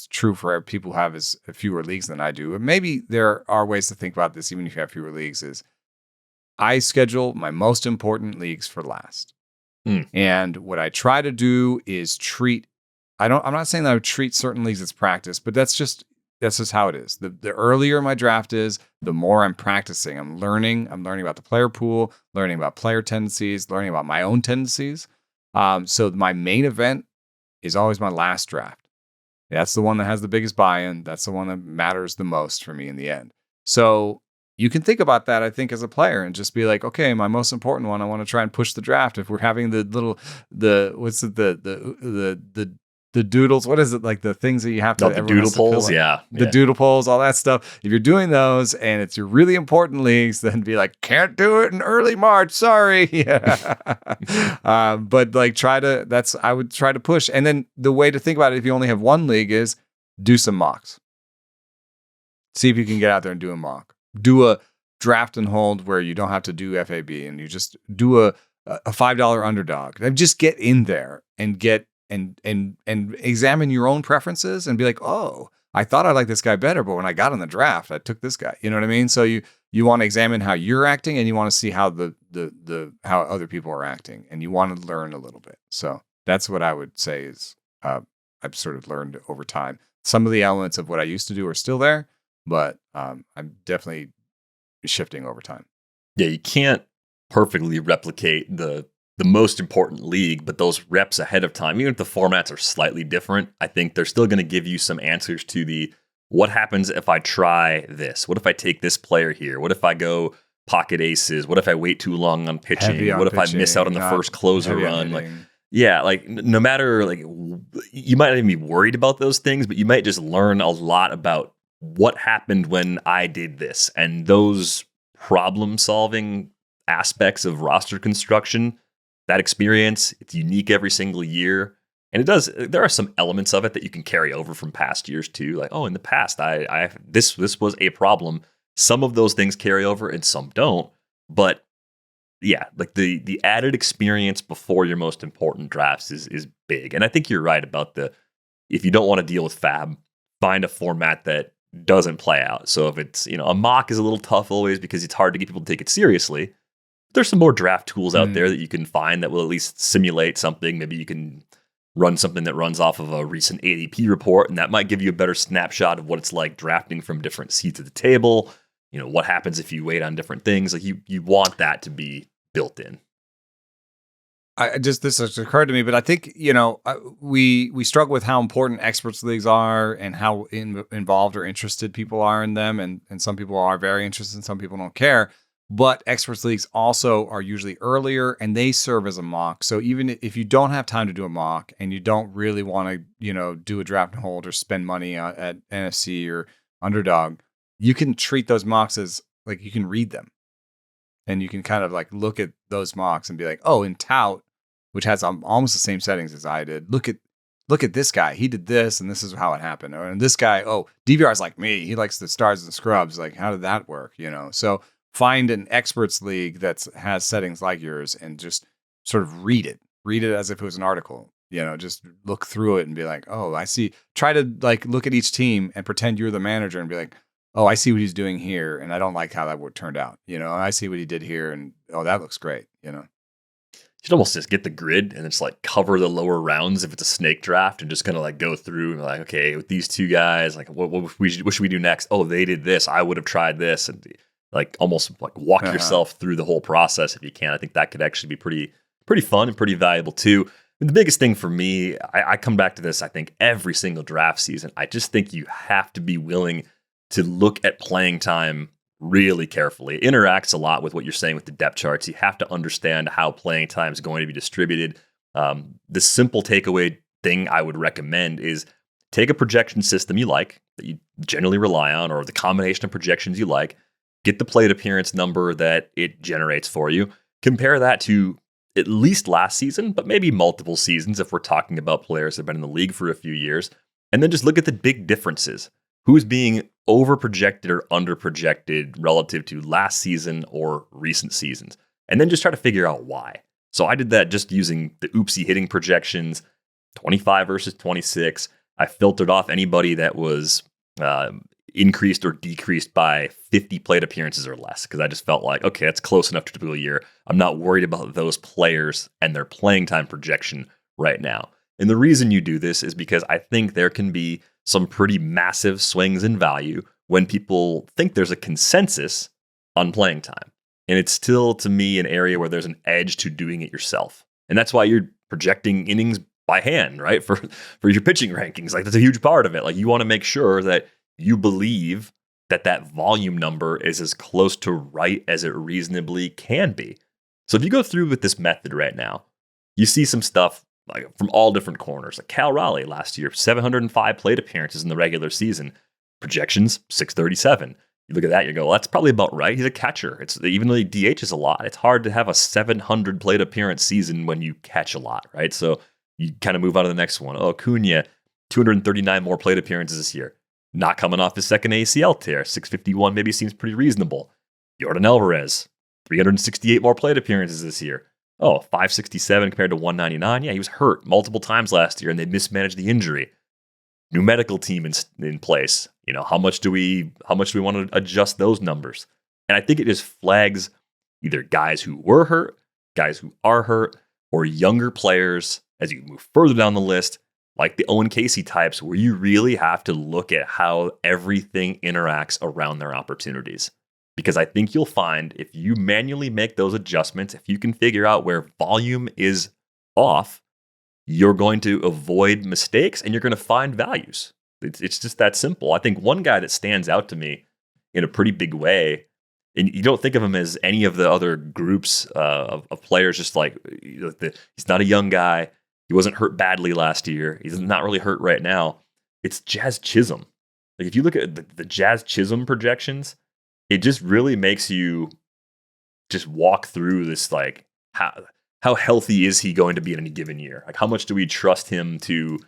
true for people who have fewer leagues than I do. But maybe there are ways to think about this, even if you have fewer leagues. Is I schedule my most important leagues for last, and what I try to do is treat. I'm not saying that I would treat certain leagues as practice, but that's just how it is. The earlier my draft is, the more I'm practicing. I'm learning about the player pool, learning about player tendencies, learning about my own tendencies. So my main event is always my last draft. That's the one that has the biggest buy-in. That's the one that matters the most for me in the end. So you can think about that, I think, as a player and just be like, okay, my most important one, I want to try and push the draft. If we're having the doodles, what is it, like the things that you have to,
the doodle polls,
the doodle polls, all that stuff. If you're doing those and it's your really important leagues, then be like, can't do it in early March, sorry. But like I would try to push. And then the way to think about it, if you only have one league, is do some mocks. See if you can get out there and do a mock. Do a draft and hold where you don't have to do FAB and you just do a $5 underdog. And just get in there and get and examine your own preferences and be like, oh, I thought I liked this guy better, but when I got in the draft, I took this guy. You know what I mean? So you want to examine how you're acting, and you want to see how how other people are acting, and you want to learn a little bit. So that's what I would say is I've sort of learned over time. Some of the elements of what I used to do are still there, but I'm definitely shifting over time.
Yeah, you can't perfectly replicate the most important league, but those reps ahead of time, even if the formats are slightly different, I think they're still going to give you some answers to the what happens if I try this? What if I take this player here? What if I go pocket aces? What if I wait too long on pitching? What if I miss out on the first closer run? Like, yeah, like no matter, like you might not even be worried about those things, but you might just learn a lot about what happened when I did this, and those problem solving aspects of roster construction. That experience, it's unique every single year. And there are some elements of it that you can carry over from past years too. Like, oh, in the past, this was a problem. Some of those things carry over and some don't. But yeah, like the added experience before your most important drafts is big. And I think you're right about if you don't want to deal with fab, find a format that doesn't play out. So if it's, a mock is a little tough always because it's hard to get people to take it seriously. There's some more draft tools out there that you can find that will at least simulate something. Maybe you can run something that runs off of a recent ADP report, and that might give you a better snapshot of what it's like drafting from different seats at the table. What happens if you wait on different things? Like you want that to be built in.
This has occurred to me, but I think, we struggle with how important experts leagues are and how involved or interested people are in them. And some people are very interested and some people don't care. But experts leagues also are usually earlier, and they serve as a mock. So even if you don't have time to do a mock and you don't really want to, do a draft and hold or spend money at NFC or Underdog, you can treat those mocks as like you can read them, and you can kind of like look at those mocks and be like, oh, in Tout, which has almost the same settings as I did. Look at this guy. He did this, and this is how it happened. And this guy, DVR is like me. He likes the stars and scrubs. Like, how did that work? So find an experts league that has settings like yours and just sort of read it as if it was an article, just look through it and be like, oh, I see. Try to like look at each team and pretend you're the manager and be like, oh, I see what he's doing here. And I don't like how that turned out. I see what he did here. And oh, that looks great. You
should almost just get the grid and just like cover the lower rounds if it's a snake draft and just kind of like go through and like, okay, with these two guys, like what should we do next? Oh, they did this. I would have tried this. And like almost like walk yourself through the whole process if you can. I think that could actually be pretty fun and pretty valuable too. And the biggest thing for me, I come back to this, I think every single draft season, I just think you have to be willing to look at playing time really carefully. It interacts a lot with what you're saying with the depth charts. You have to understand how playing time is going to be distributed. The simple takeaway thing I would recommend is take a projection system you like, that you generally rely on, or the combination of projections you like. Get the plate appearance number that it generates for you. Compare that to at least last season, but maybe multiple seasons if we're talking about players that have been in the league for a few years. And then just look at the big differences. Who's being over-projected or under-projected relative to last season or recent seasons? And then just try to figure out why. So I did that just using the oopsie hitting projections, 25 versus 26. I filtered off anybody that was increased or decreased by 50 plate appearances or less, because I just felt like, okay, that's close enough to a typical year. I'm not worried about those players and their playing time projection right now. And the reason you do this is because I think there can be some pretty massive swings in value when people think there's a consensus on playing time. And it's still, to me, an area where there's an edge to doing it yourself. And that's why you're projecting innings by hand, right? For your pitching rankings. Like, that's a huge part of it. Like, you want to make sure that you believe that volume number is as close to right as it reasonably can be. So if you go through with this method right now, you see some stuff like from all different corners. Like Cal Raleigh last year, 705 plate appearances in the regular season. Projections, 637. You look at that, you go, well, that's probably about right. He's a catcher. Even though he DHs a lot, it's hard to have a 700 plate appearance season when you catch a lot, right? So you kind of move on to the next one. Oh, Acuna, 239 more plate appearances this year. Not coming off his second ACL tear. 651 maybe seems pretty reasonable. Yordan Alvarez, 368 more plate appearances this year. Oh, 567 compared to 199. Yeah, he was hurt multiple times last year, and they mismanaged the injury. New medical team in place. How much do we want to adjust those numbers? And I think it just flags either guys who were hurt, guys who are hurt, or younger players as you move further down the list, like the Owen Caissie types, where you really have to look at how everything interacts around their opportunities. Because I think you'll find if you manually make those adjustments, if you can figure out where volume is off, you're going to avoid mistakes and you're going to find values. It's just that simple. I think one guy that stands out to me in a pretty big way, and you don't think of him as any of the other groups of players, just like he's not a young guy. He wasn't hurt badly last year. He's not really hurt right now. It's Jazz Chisholm. Like if you look at the Jazz Chisholm projections, it just really makes you just walk through this, like how healthy is he going to be in any given year? Like how much do we trust him to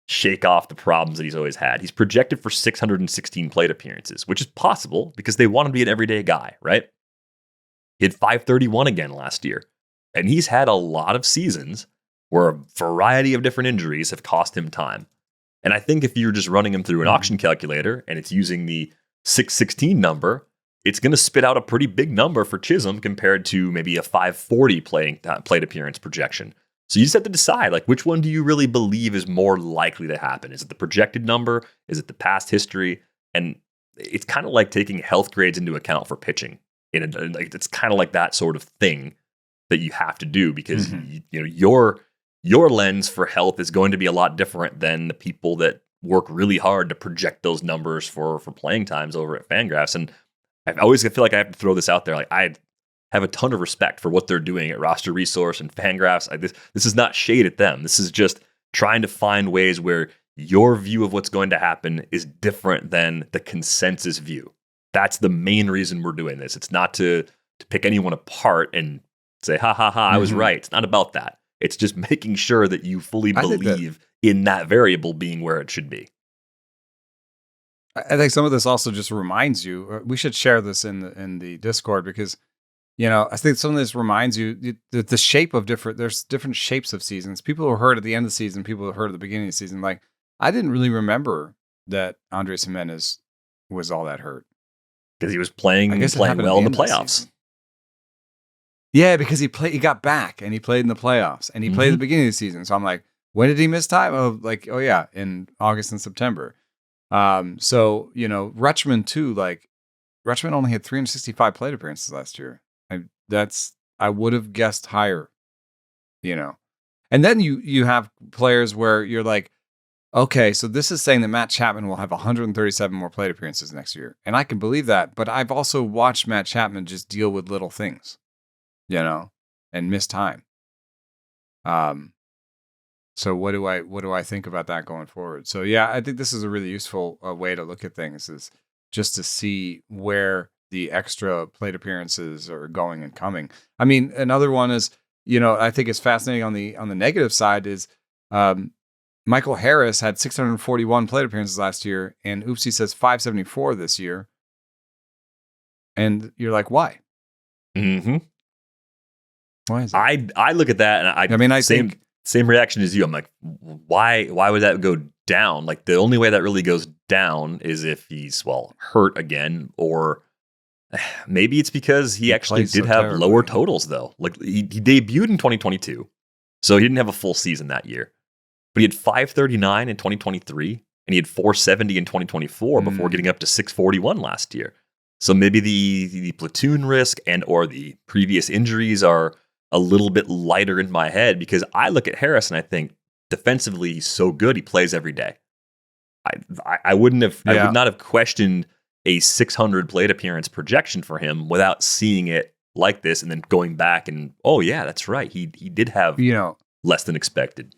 shake off the problems that he's always had? He's projected for 616 plate appearances, which is possible because they want him to be an everyday guy, right? He had 531 again last year. And he's had a lot of seasons where a variety of different injuries have cost him time. And I think if you're just running him through an auction calculator and it's using the 616 number, it's going to spit out a pretty big number for Chisholm compared to maybe a 540 plate appearance projection. So you just have to decide, like, which one do you really believe is more likely to happen? Is it the projected number? Is it the past history? And it's kind of like taking health grades into account for pitching. It's kind of like that sort of thing that you have to do because your lens for health is going to be a lot different than the people that work really hard to project those numbers for playing times over at Fangraphs. And I always feel like I have to throw this out there. Like I have a ton of respect for what they're doing at Roster Resource and Fangraphs. This is not shade at them. This is just trying to find ways where your view of what's going to happen is different than the consensus view. That's the main reason we're doing this. It's not to pick anyone apart and say, ha, ha, ha, I was right. It's not about that. It's just making sure that you fully believe in that variable being where it should be.
I think some of this also just reminds you, we should share this in the Discord because, I think some of this reminds you that the shape of there's different shapes of seasons. People who are hurt at the end of the season, people who are hurt at the beginning of the season. Like, I didn't really remember that Andres Gimenez was all that hurt.
Because he was playing well in the playoffs.
Yeah, because he got back and he played in the playoffs and he played at the beginning of the season. So I'm like, when did he miss time? Oh yeah, in August and September. So Rutschman too. Like Rutschman only had 365 plate appearances last year. I would have guessed higher. And then you have players where you're like, okay, so this is saying that Matt Chapman will have 137 more plate appearances next year, and I can believe that. But I've also watched Matt Chapman just deal with little things. And miss time. So what do I think about that going forward? So yeah, I think this is a really useful way to look at things, is just to see where the extra plate appearances are going and coming. I mean, another one is, I think it's fascinating on the negative side is Michael Harris had 641 plate appearances last year, and Oopsie says 574 this year. And you're like, why?
Mm-hmm.
Why is that?
I look at that and I think same reaction as you. I'm like, why would that go down? Like the only way that really goes down is if he's hurt again, or maybe it's because he actually did have lower totals though. Like he debuted in 2022, so he didn't have a full season that year, but he had 539 in 2023 and he had 470 in 2024 before getting up to 641 last year. So maybe the platoon risk and or the previous injuries are a little bit lighter in my head, because I look at Harris and I think defensively he's so good, he plays every day. I would not have questioned a 600 plate appearance projection for him without seeing it like this and then going back and, oh yeah, that's right. He did have less than expected.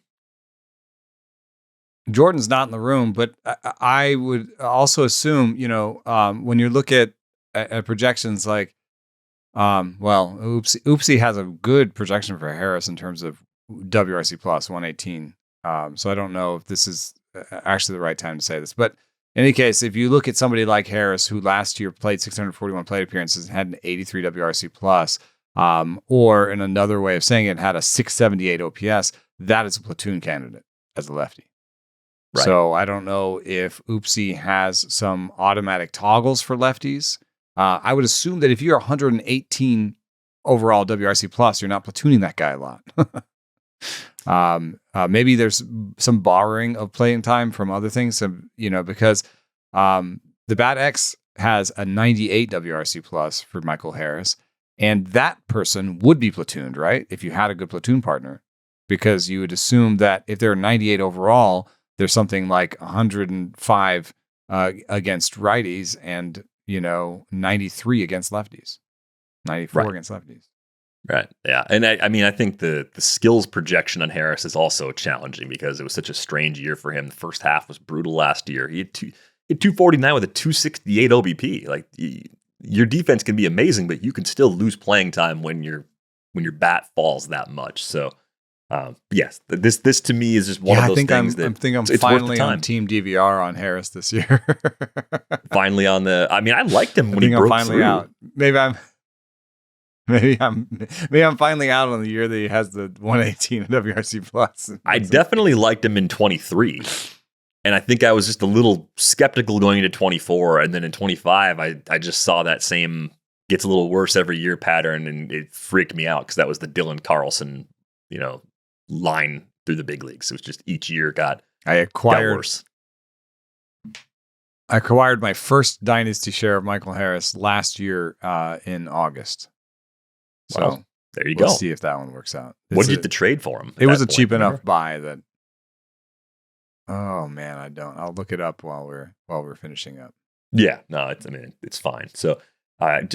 Jordan's not in the room, but I would also assume, when you look at projections like, Oopsie has a good projection for Harris in terms of WRC plus 118. So I don't know if this is actually the right time to say this, but in any case, if you look at somebody like Harris, who last year played 641 plate appearances and had an 83 WRC plus, Or in another way of saying it, had a 678 OPS, that is a platoon candidate as a lefty.
Right.
So I don't know if Oopsie has some automatic toggles for lefties. I would assume that if you're 118 overall WRC plus, you're not platooning that guy a lot. Maybe there's some borrowing of playing time from other things, because the Bat X has a 98 WRC plus for Michael Harris, and that person would be platooned, right? If you had a good platoon partner, because you would assume that if they're 98 overall, there's something like 105 against righties and 93 against lefties, 94 against lefties.
Right. Yeah. And I think the skills projection on Harris is also challenging because it was such a strange year for him. The first half was brutal last year. He had 249 with a 268 OBP. Like your defense can be amazing, but you can still lose playing time when your bat falls that much. So yes, this to me is just one of those things
I'm finally on Team DVR on Harris this year.
Finally on I liked him when he broke
finally
through.
Out. Maybe I'm finally out on the year that he has the 118 WRC plus.
I definitely liked him in 23. And I think I was just a little skeptical going into 24. And then in 25, I just saw that same gets a little worse every year pattern. And it freaked me out because that was the Dylan Carlson, line through the big leagues. It was just each year got worse.
I acquired my first dynasty share of Michael Harris last year in August. So
well, there you go.
We'll see if that one works out.
What did you get to trade for him?
It was a cheap enough buy that. Oh man, I'll look it up while we're finishing up.
Yeah, no, it's fine. So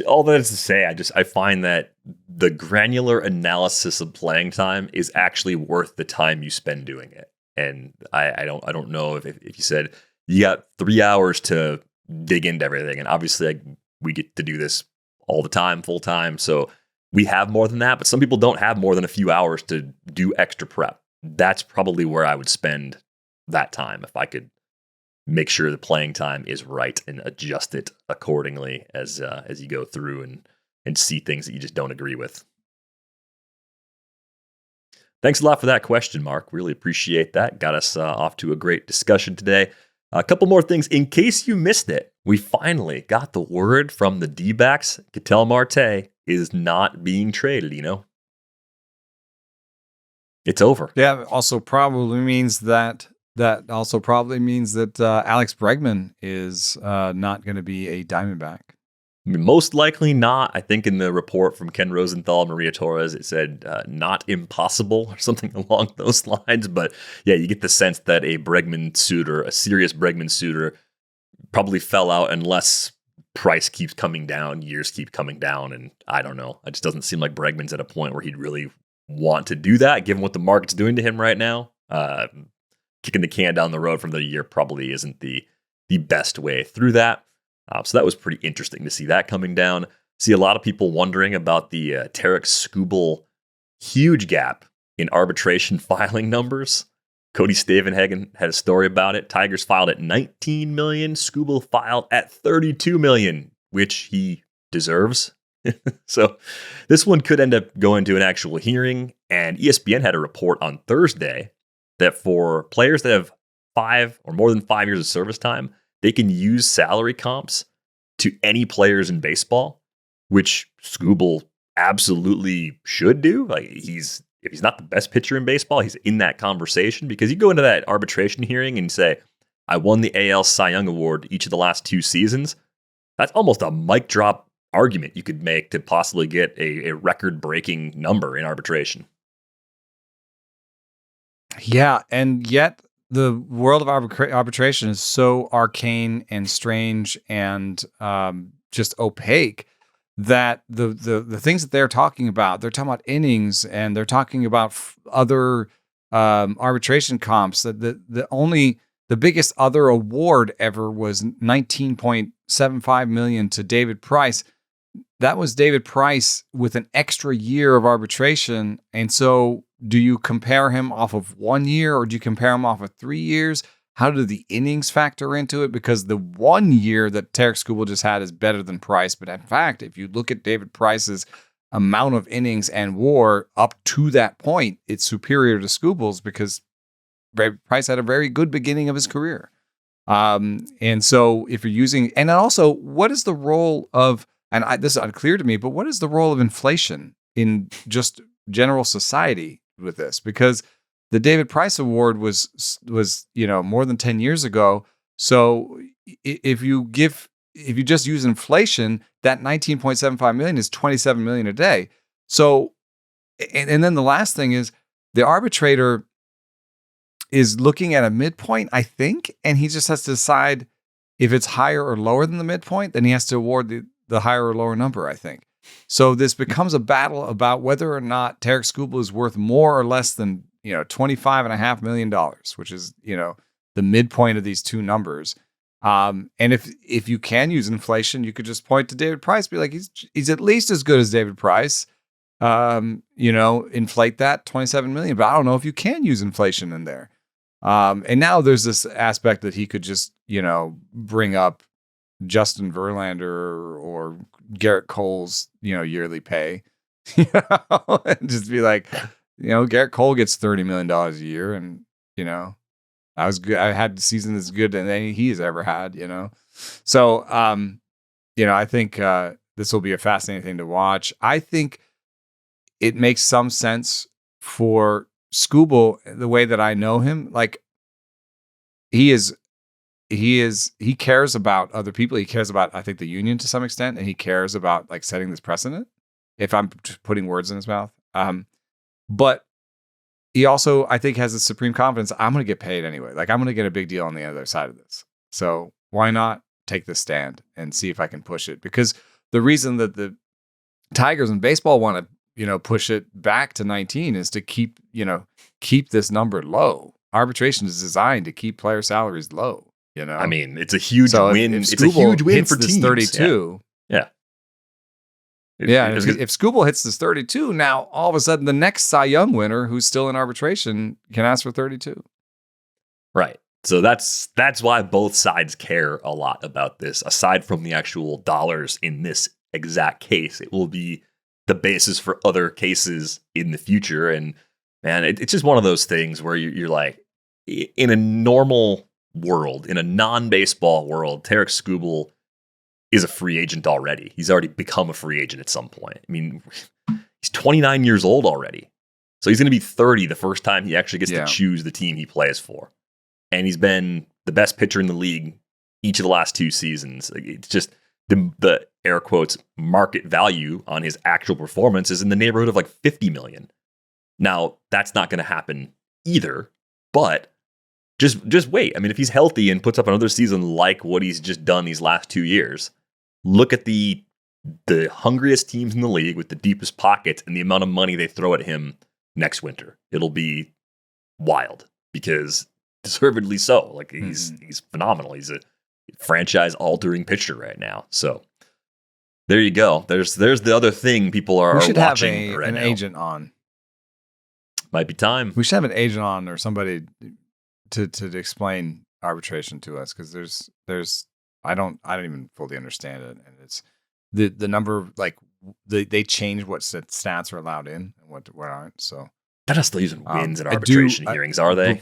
all that is to say, I find that the granular analysis of playing time is actually worth the time you spend doing it. And I don't know if you said you got 3 hours to dig into everything, and obviously we get to do this all the time, full time. So we have more than that, but some people don't have more than a few hours to do extra prep. That's probably where I would spend that time if I could make sure the playing time is right and adjust it accordingly as you go through and see things that you just don't agree with. Thanks a lot for that question, Mark. Really appreciate that. Got us off to a great discussion today. A couple more things. In case you missed it, we finally got the word from the D-backs. Ketel Marte is not being traded, It's over.
Yeah, also probably means that Alex Bregman is not going to be a Diamondback.
Most likely not. I think in the report from Ken Rosenthal, Maria Torres, it said not impossible or something along those lines. But yeah, you get the sense that a serious Bregman suitor, probably fell out unless price keeps coming down, years keep coming down. And I don't know. It just doesn't seem like Bregman's at a point where he'd really want to do that, given what the market's doing to him right now. Kicking the can down the road from the year probably isn't the best way through that. So that was pretty interesting to see that coming down. See a lot of people wondering about the Tarik Skubal huge gap in arbitration filing numbers. Cody Stavenhagen had a story about it. Tigers filed at 19 million. Skubal filed at 32 million, which he deserves. So this one could end up going to an actual hearing. And ESPN had a report on Thursday that for players that have 5 or more than 5 years of service time, they can use salary comps to any players in baseball, which Skubal absolutely should do. Like if he's not the best pitcher in baseball, he's in that conversation, because you go into that arbitration hearing and say, I won the AL Cy Young Award each of the last 2 seasons. That's almost a mic drop argument you could make to possibly get a record-breaking number in arbitration.
Yeah, and yet the world of arbitration is so arcane and strange and just opaque that the things that they're talking about innings, and they're talking about other arbitration comps. That the biggest other award ever was $19.75 million to David Price. That was David Price with an extra year of arbitration. And so do you compare him off of 1 year, or do you compare him off of 3 years? How do the innings factor into it? Because the 1 year that Tarik Skubal just had is better than Price. But in fact, if you look at David Price's amount of innings and WAR up to that point, it's superior to Skubal's because Price had a very good beginning of his career. And so if you're using, and also, what is the role of, and this is unclear to me, but what is the role of inflation in just general society with this? Because the David Price Award was more than 10 years ago. So if you just use inflation, that 19.75 million is 27 million a day. So, and then the last thing is the arbitrator is looking at a midpoint, I think, and he just has to decide if it's higher or lower than the midpoint, then he has to award the higher or lower number, I think. So this becomes a battle about whether or not Tarik Skubal is worth more or less than, $25.5 million, which is, the midpoint of these two numbers. And if you can use inflation, you could just point to David Price, be like, he's at least as good as David Price. Inflate that 27 million, but I don't know if you can use inflation in there. And now there's this aspect that he could just, bring up Justin Verlander or Garrett Cole's, yearly pay, and just be like, Garrett Cole gets $30 million a year. And, I was good. I had the season as good as any he's ever had, So, I think this will be a fascinating thing to watch. I think it makes some sense for Skubal, the way that I know him. Like, he cares about other people. He cares about, I think, the union to some extent, and he cares about like setting this precedent, if I'm putting words in his mouth. But he also, I think, has the supreme confidence. I'm going to get paid anyway. Like, I'm going to get a big deal on the other side of this. So why not take this stand and see if I can push it? Because the reason that the Tigers in baseball want to, push it back to 19 is to keep this number low. Arbitration is designed to keep player salaries low.
I mean, it's a huge win. It's a huge win for teams.
32.
Yeah.
If Skubal hits this 32, now all of a sudden the next Cy Young winner who's still in arbitration can ask for 32.
Right. So that's why both sides care a lot about this. Aside from the actual dollars in this exact case, it will be the basis for other cases in the future. And man, it's just one of those things where you're like, in a normal world, in a non-baseball world, Tarik Skubal is a free agent already. He's already become a free agent at some point. I mean, he's 29 years old already. So he's going to be 30 the first time he actually gets to choose the team he plays for. And he's been the best pitcher in the league each of the last two seasons. It's just the air quotes market value on his actual performance is in the neighborhood of like 50 million. Now, that's not going to happen either, but just wait. I mean, if he's healthy and puts up another season like what he's just done these last 2 years, look at the hungriest teams in the league with the deepest pockets and the amount of money they throw at him next winter. It'll be wild, because deservedly so. Like, he's phenomenal. He's a franchise-altering pitcher right now. So there you go. There's the other thing people are watching. We should have an
agent on.
Might be time.
We should have an agent on, or somebody to explain arbitration to us, because there's I don't even fully understand it, and it's the number, like they change what stats are allowed in and what aren't. So
they're not still using wins in arbitration hearings, are they?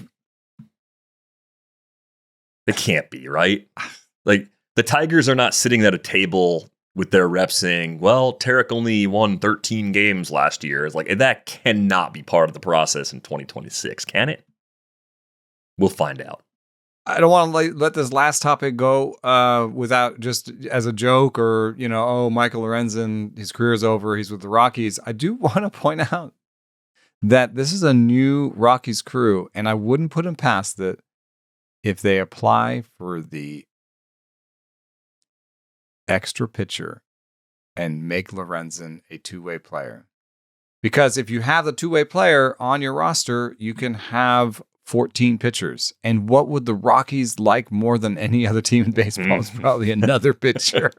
They can't be, right? Like, the Tigers are not sitting at a table with their reps saying, well, Tarik only won 13 games last year. It's like, that cannot be part of the process in 2026, can it? We'll find out.
I don't want to let this last topic go without just as a joke, or, Michael Lorenzen, his career is over. He's with the Rockies. I do want to point out that this is a new Rockies crew, and I wouldn't put him past it if they apply for the extra pitcher and make Lorenzen a two-way player. Because if you have the two-way player on your roster, you can have 14 pitchers. And what would the Rockies like more than any other team in baseball is probably another pitcher.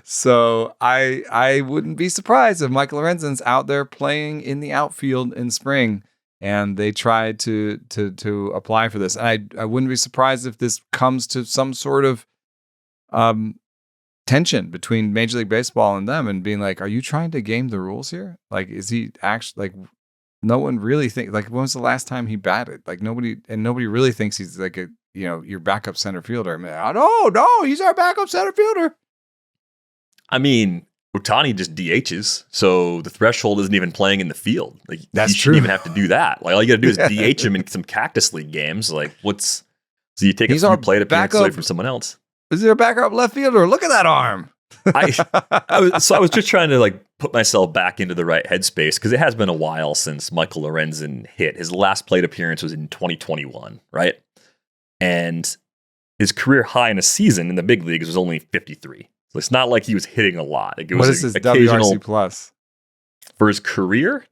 So I wouldn't be surprised if Michael Lorenzen's out there playing in the outfield in spring, and they try to apply for this. And I wouldn't be surprised if this comes to some sort of tension between Major League Baseball and them, and being like, are you trying to game the rules here? Like, is he actually like? No one really thinks, like, when was the last time he batted? Like, nobody really thinks he's like a, your backup center fielder. I mean, no, he's our backup center fielder.
I mean, Ohtani just DHs, so the threshold isn't even playing in the field. Like,
That's
you shouldn't
true.
even have to do that. Like, all you got to do is DH him in some Cactus League games. Like, so you take a few plate appearance away from someone else.
Is there a backup left fielder? Look at that arm.
I was just trying to like put myself back into the right headspace, because it has been a while since Michael Lorenzen hit. His last plate appearance was in 2021, right? And his career high in a season in the big leagues was only 53. So it's not like he was hitting a lot. Like, it was
What is his
occasional
WRC plus
for his career.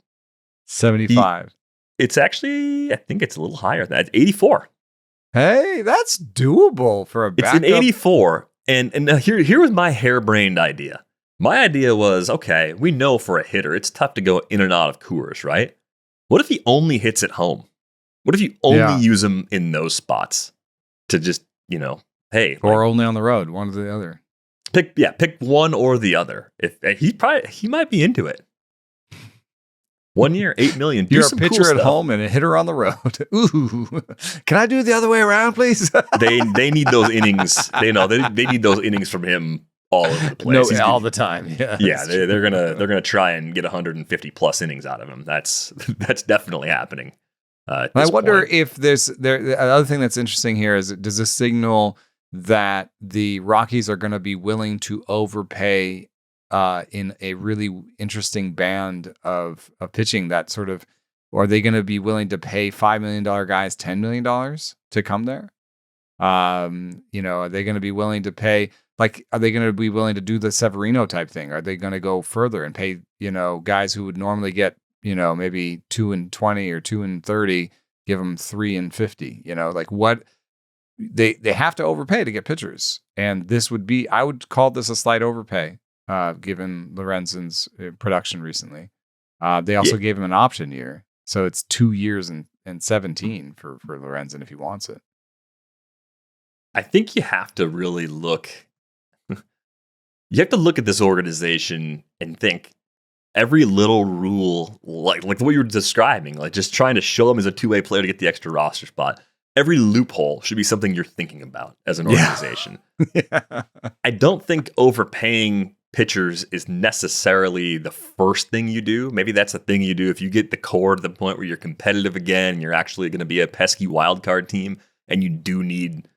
75.
It's actually, I think it's a little higher than that. 84.
Hey, that's doable for a backup.
It's an 84. And here was my harebrained idea. My idea was, okay, we know for a hitter, it's tough to go in and out of Coors, right? What if he only hits at home? What if you only use him in those spots to just, hey.
Or only on the road, one or the other.
Pick one or the other. If he might be into it. 1 year, $8 million.
You're a pitcher at home and a hitter on the road. Ooh, can I do it the other way around, please?
they need those innings. They need those innings from him all over the place.
No, all the time. Yeah,
they're gonna try and get 150 plus innings out of him. That's definitely happening.
I wonder if the other thing that's interesting here is, does this signal that the Rockies are going to be willing to overpay in a really interesting band of pitching, that sort of, or are they going to be willing to pay $5 million guys $10 million to come there? Are they going to be willing to pay, like, are they going to be willing to do the Severino type thing? Are they going to go further and pay, guys who would normally get, maybe 2 and 20 or 2 and 30, give them 3 and 50, like what they have to overpay to get pitchers. And this would be, I would call this a slight overpay. Given Lorenzen's production recently. They also gave him an option year. So it's 2 years and 17 for Lorenzen if he wants it.
I think you have to really look. You have to look at this organization and think every little rule, like what you were describing, like just trying to show him as a two-way player to get the extra roster spot. Every loophole should be something you're thinking about as an organization.
Yeah.
I don't think overpaying pitchers is necessarily the first thing you do. Maybe that's the thing you do if you get the core to the point where you're competitive again and you're actually going to be a pesky wild card team and you do need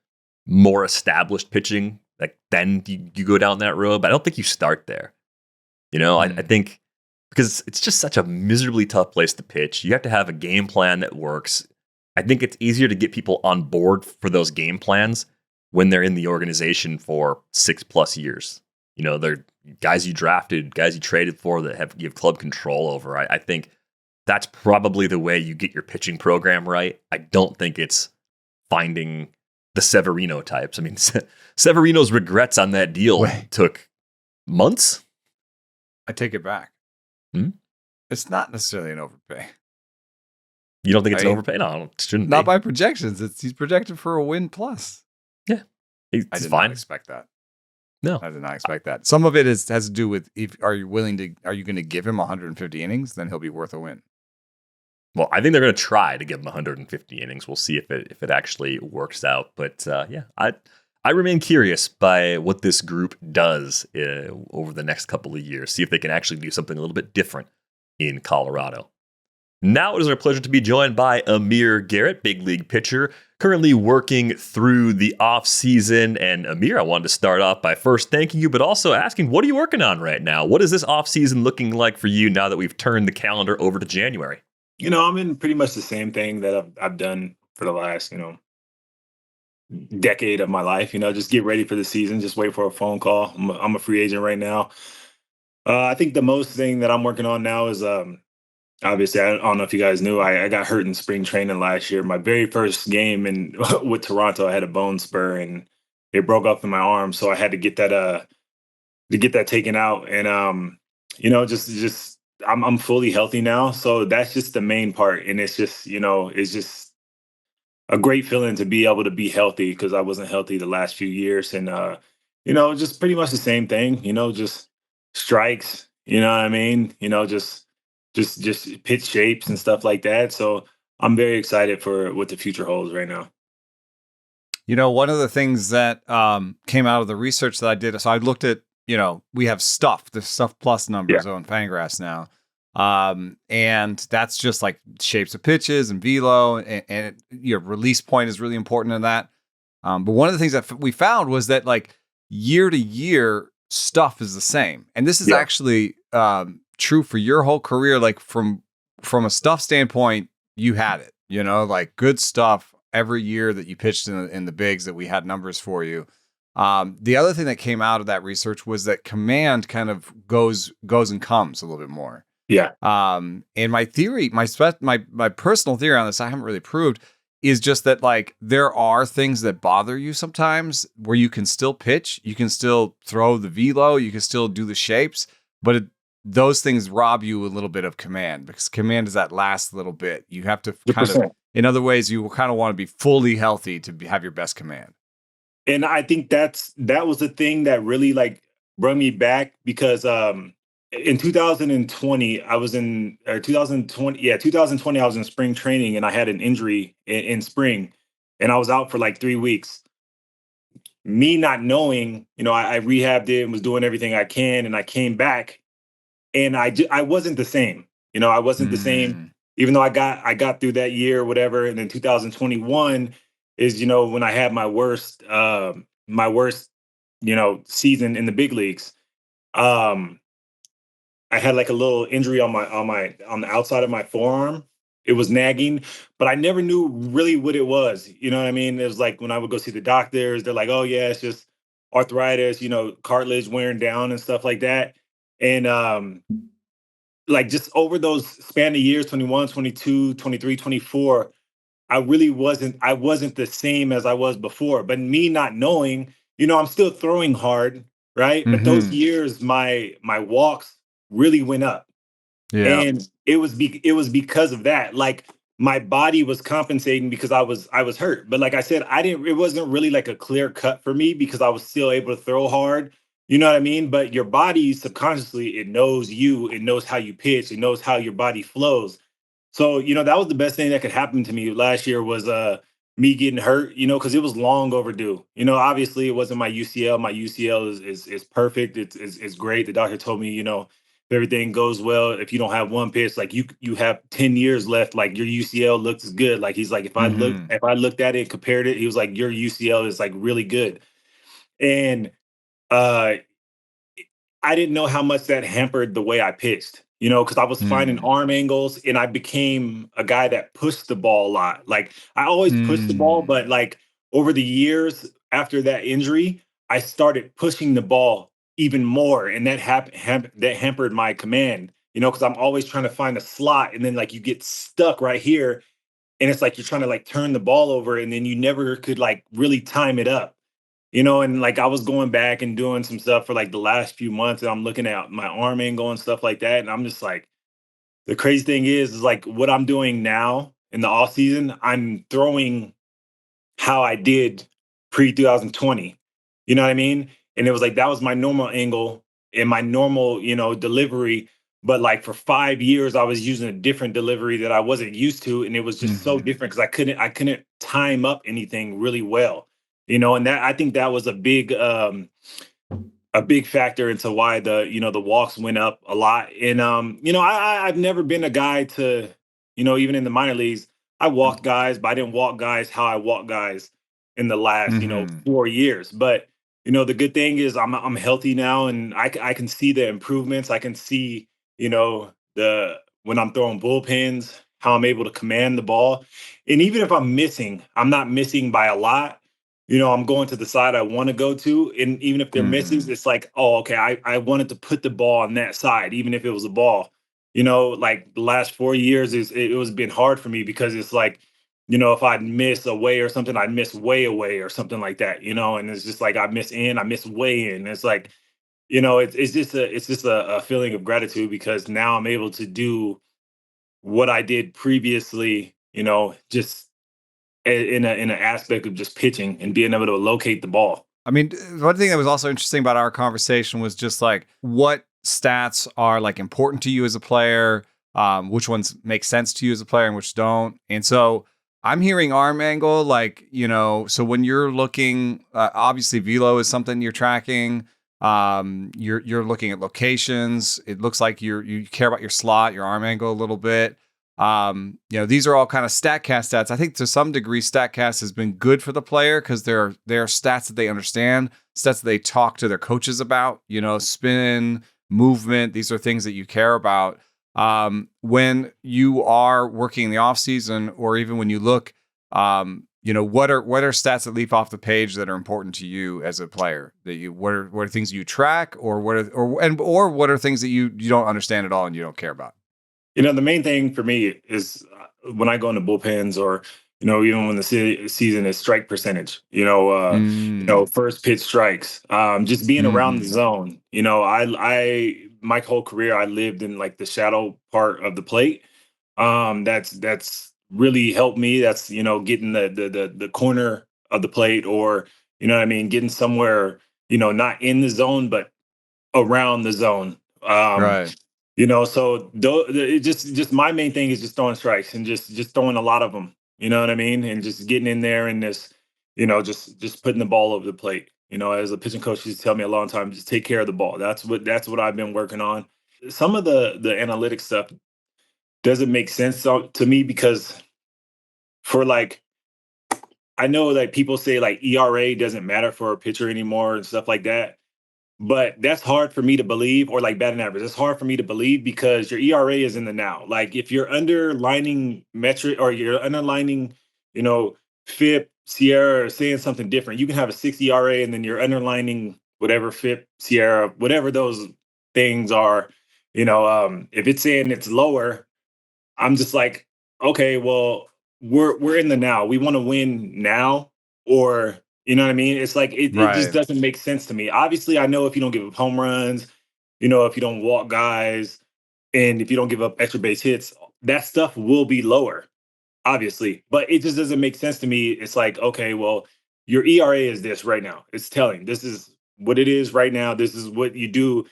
more established pitching. Like, then you go down that road. But I don't think you start there. I think because it's just such a miserably tough place to pitch. You have to have a game plan that works. I think it's easier to get people on board for those game plans when they're in the organization for 6+ years. They're guys you drafted, guys you traded for that you have club control over. I think that's probably the way you get your pitching program right. I don't think it's finding the Severino types. I mean, Severino's regrets on that deal took months.
I take it back. It's not necessarily an overpay.
You don't think it's an overpay? No, it shouldn't be.
Not by projections. He's projected for a win plus.
Yeah.
I did not expect that.
No,
I did not expect that. Some of it has to do with, are you going to give him 150 innings? Then he'll be worth a win.
Well, I think they're going to try to give him 150 innings. We'll see if it actually works out. But I remain curious by what this group does over the next couple of years. See if they can actually do something a little bit different in Colorado. Now it is our pleasure to be joined by Amir Garrett, big league pitcher, currently working through the off season. And Amir, I wanted to start off by first thanking you, but also asking, what are you working on right now? What is this off season looking like for you now that we've turned the calendar over to January?
I'm in pretty much the same thing that I've done for the last, decade of my life. Just get ready for the season. Just wait for a phone call. I'm a free agent right now. I think the most thing that I'm working on now is obviously, I don't know if you guys knew, I got hurt in spring training last year. My very first game with Toronto, I had a bone spur and it broke up in my arm, so I had to get that taken out. And just I'm fully healthy now, so that's just the main part. And it's just it's just a great feeling to be able to be healthy, because I wasn't healthy the last few years. And just pretty much the same thing, just strikes, you know what I mean? Just pitch shapes and stuff like that. So I'm very excited for what the future holds right now.
One of the things that came out of the research that I did, so I looked at, we have the Stuff Plus numbers on Fangraphs now. And that's just like shapes of pitches and velo, and your release point is really important in that. But one of the things that we found was that like year to year stuff is the same. And this is actually true for your whole career. Like from a stuff standpoint, you had it, like good stuff every year that you pitched in the bigs that we had numbers for you. The other thing that came out of that research was that command kind of goes and comes a little bit more.
Yeah.
And my theory, my personal theory on this, I haven't really proved, is just that like there are things that bother you sometimes where you can still pitch, you can still throw the velo, you can still do the shapes, but those things rob you a little bit of command, because command is that last little bit. You have to kind
100%.
of, in other ways, you kind of want to be fully healthy to have your best command.
And I think that was the thing that really like brought me back, because in 2020 I was in 2020 I was in spring training, and I had an injury in spring, and I was out for like 3 weeks. Me not knowing, I rehabbed it and was doing everything I can, and I came back, and I wasn't the same. I wasn't the same, even though I got through that year or whatever. And then 2021 is, when I had my worst season in the big leagues. I had like a little injury on the outside of my forearm. It was nagging, but I never knew really what it was. You know what I mean? It was like when I would go see the doctors, they're like, "Oh yeah, it's just arthritis, cartilage wearing down and stuff like that." And like just over those span of years, 21, 22, 23, 24, I wasn't the same as I was before. But me not knowing, I'm still throwing hard, right? But those years, my walks really went up.
Yeah.
And it was because of that. Like my body was compensating because I was hurt. But like I said, it wasn't really like a clear cut for me because I was still able to throw hard. You know what I mean? But your body subconsciously, it knows you, it knows how you pitch, it knows how your body flows. So, that was the best thing that could happen to me last year was me getting hurt, because it was long overdue. Obviously it wasn't my UCL. My UCL is perfect. It's great. The doctor told me, if everything goes well, if you don't have one pitch, like you have 10 years left, like your UCL looks good. Like he's like, if I looked at it and compared it, he was like, your UCL is like really good. And I didn't know how much that hampered the way I pitched, because I was finding arm angles, and I became a guy that pushed the ball a lot. Like I always pushed the ball, but like over the years after that injury, I started pushing the ball even more, and that that hampered my command, because I'm always trying to find a slot, and then like you get stuck right here, and it's like you're trying to like turn the ball over, and then you never could like really time it up. And like I was going back and doing some stuff for like the last few months, and I'm looking at my arm angle and stuff like that. And I'm just like, the crazy thing is like what I'm doing now in the off season, I'm throwing how I did pre 2020. You know what I mean? And it was like, that was my normal angle and my normal, delivery. But like for 5 years, I was using a different delivery that I wasn't used to. And it was just so different because I couldn't time up anything really well. And that, I think that was a big factor into why the walks went up a lot. And I've never been a guy to, even in the minor leagues, I walked guys, but I didn't walk guys how I walk guys in the last 4 years. But the good thing is I'm healthy now, and I can see the improvements. I can see the when I'm throwing bullpens, how I'm able to command the ball. And even if I'm missing, I'm not missing by a lot. I'm going to the side I want to go to. And even if they're misses, it's like, oh, okay, I wanted to put the ball on that side, even if it was a ball. Like the last 4 years, it was been hard for me because it's like, if I'd miss away or something, I'd miss way away or something like that, and it's just like I miss way in. It's like, it's just a feeling of gratitude because now I'm able to do what I did previously, just in an aspect of just pitching and being able to locate the ball.
I mean, one thing that was also interesting about our conversation was just like what stats are like important to you as a player, which ones make sense to you as a player and which don't. And so I'm hearing arm angle, like, so when you're looking, obviously velo is something you're tracking. You're looking at locations. It looks like you care about your slot, your arm angle a little bit. These are all kind of StatCast stats. I think to some degree, StatCast has been good for the player because they're stats that they understand, stats that they talk to their coaches about, spin, movement. These are things that you care about. When you are working in the off season, or even when you look, what are stats that leap off the page that are important to you as a player? What are things you track, or what are things that you don't understand at all and you don't care about?
The main thing for me is when I go into bullpens, or even when the season is strike percentage. First pitch strikes. Just being around the zone. I my whole career I lived in like the shadow part of the plate. That's really helped me. That's getting the corner of the plate, or getting somewhere not in the zone but around the zone.
Right.
So it just my main thing is just throwing strikes and just throwing a lot of them. You know what I mean? And just getting in there and this, just putting the ball over the plate. As a pitching coach used to tell me a long time, just take care of the ball. That's what I've been working on. Some of the analytics stuff doesn't make sense to me because for like, I know like people say like ERA doesn't matter for a pitcher anymore and stuff like that. But that's hard for me to believe, or like batting average. It's hard for me to believe because your ERA is in the now. Like if you're underlining metric, or you're underlining, FIP, Sierra, or saying something different, you can have a 6 ERA and then you're underlining whatever FIP, Sierra, whatever those things are. If it's saying it's lower, I'm just like, okay, well, we're in the now. We want to win now, or you know what I mean? It's like it just doesn't make sense to me. Obviously, I know if you don't give up home runs, if you don't walk guys, and if you don't give up extra base hits, that stuff will be lower, obviously. But it just doesn't make sense to me. It's like, okay, well, your ERA is this right now. It's telling. This is what it is right now. This is what you do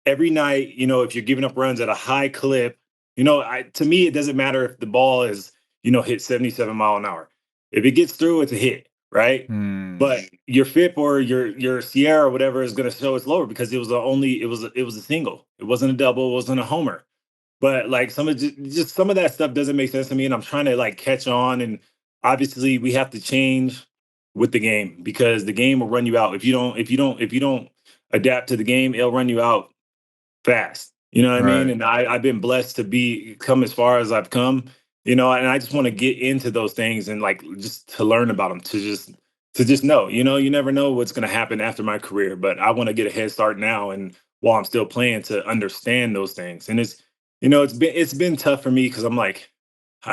every night. If you're giving up runs at a high clip, to me, it doesn't matter if the ball is, hit 77 mile an hour. If it gets through, it's a hit, right? But your FIP or your Sierra or whatever is going to show it's lower because it was a single. It wasn't a double. It wasn't a homer. But like some of that stuff doesn't make sense to me, and I'm trying to like catch on. And obviously, we have to change with the game because the game will run you out if you don't adapt to the game. It'll run you out fast. You know what I mean? And I've been blessed to come as far as I've come. And I just want to get into those things and like just to learn about them, to just know. You never know what's going to happen after my career, but I want to get a head start now, and while I'm still playing, to understand those things. And it's been tough for me because I'm like,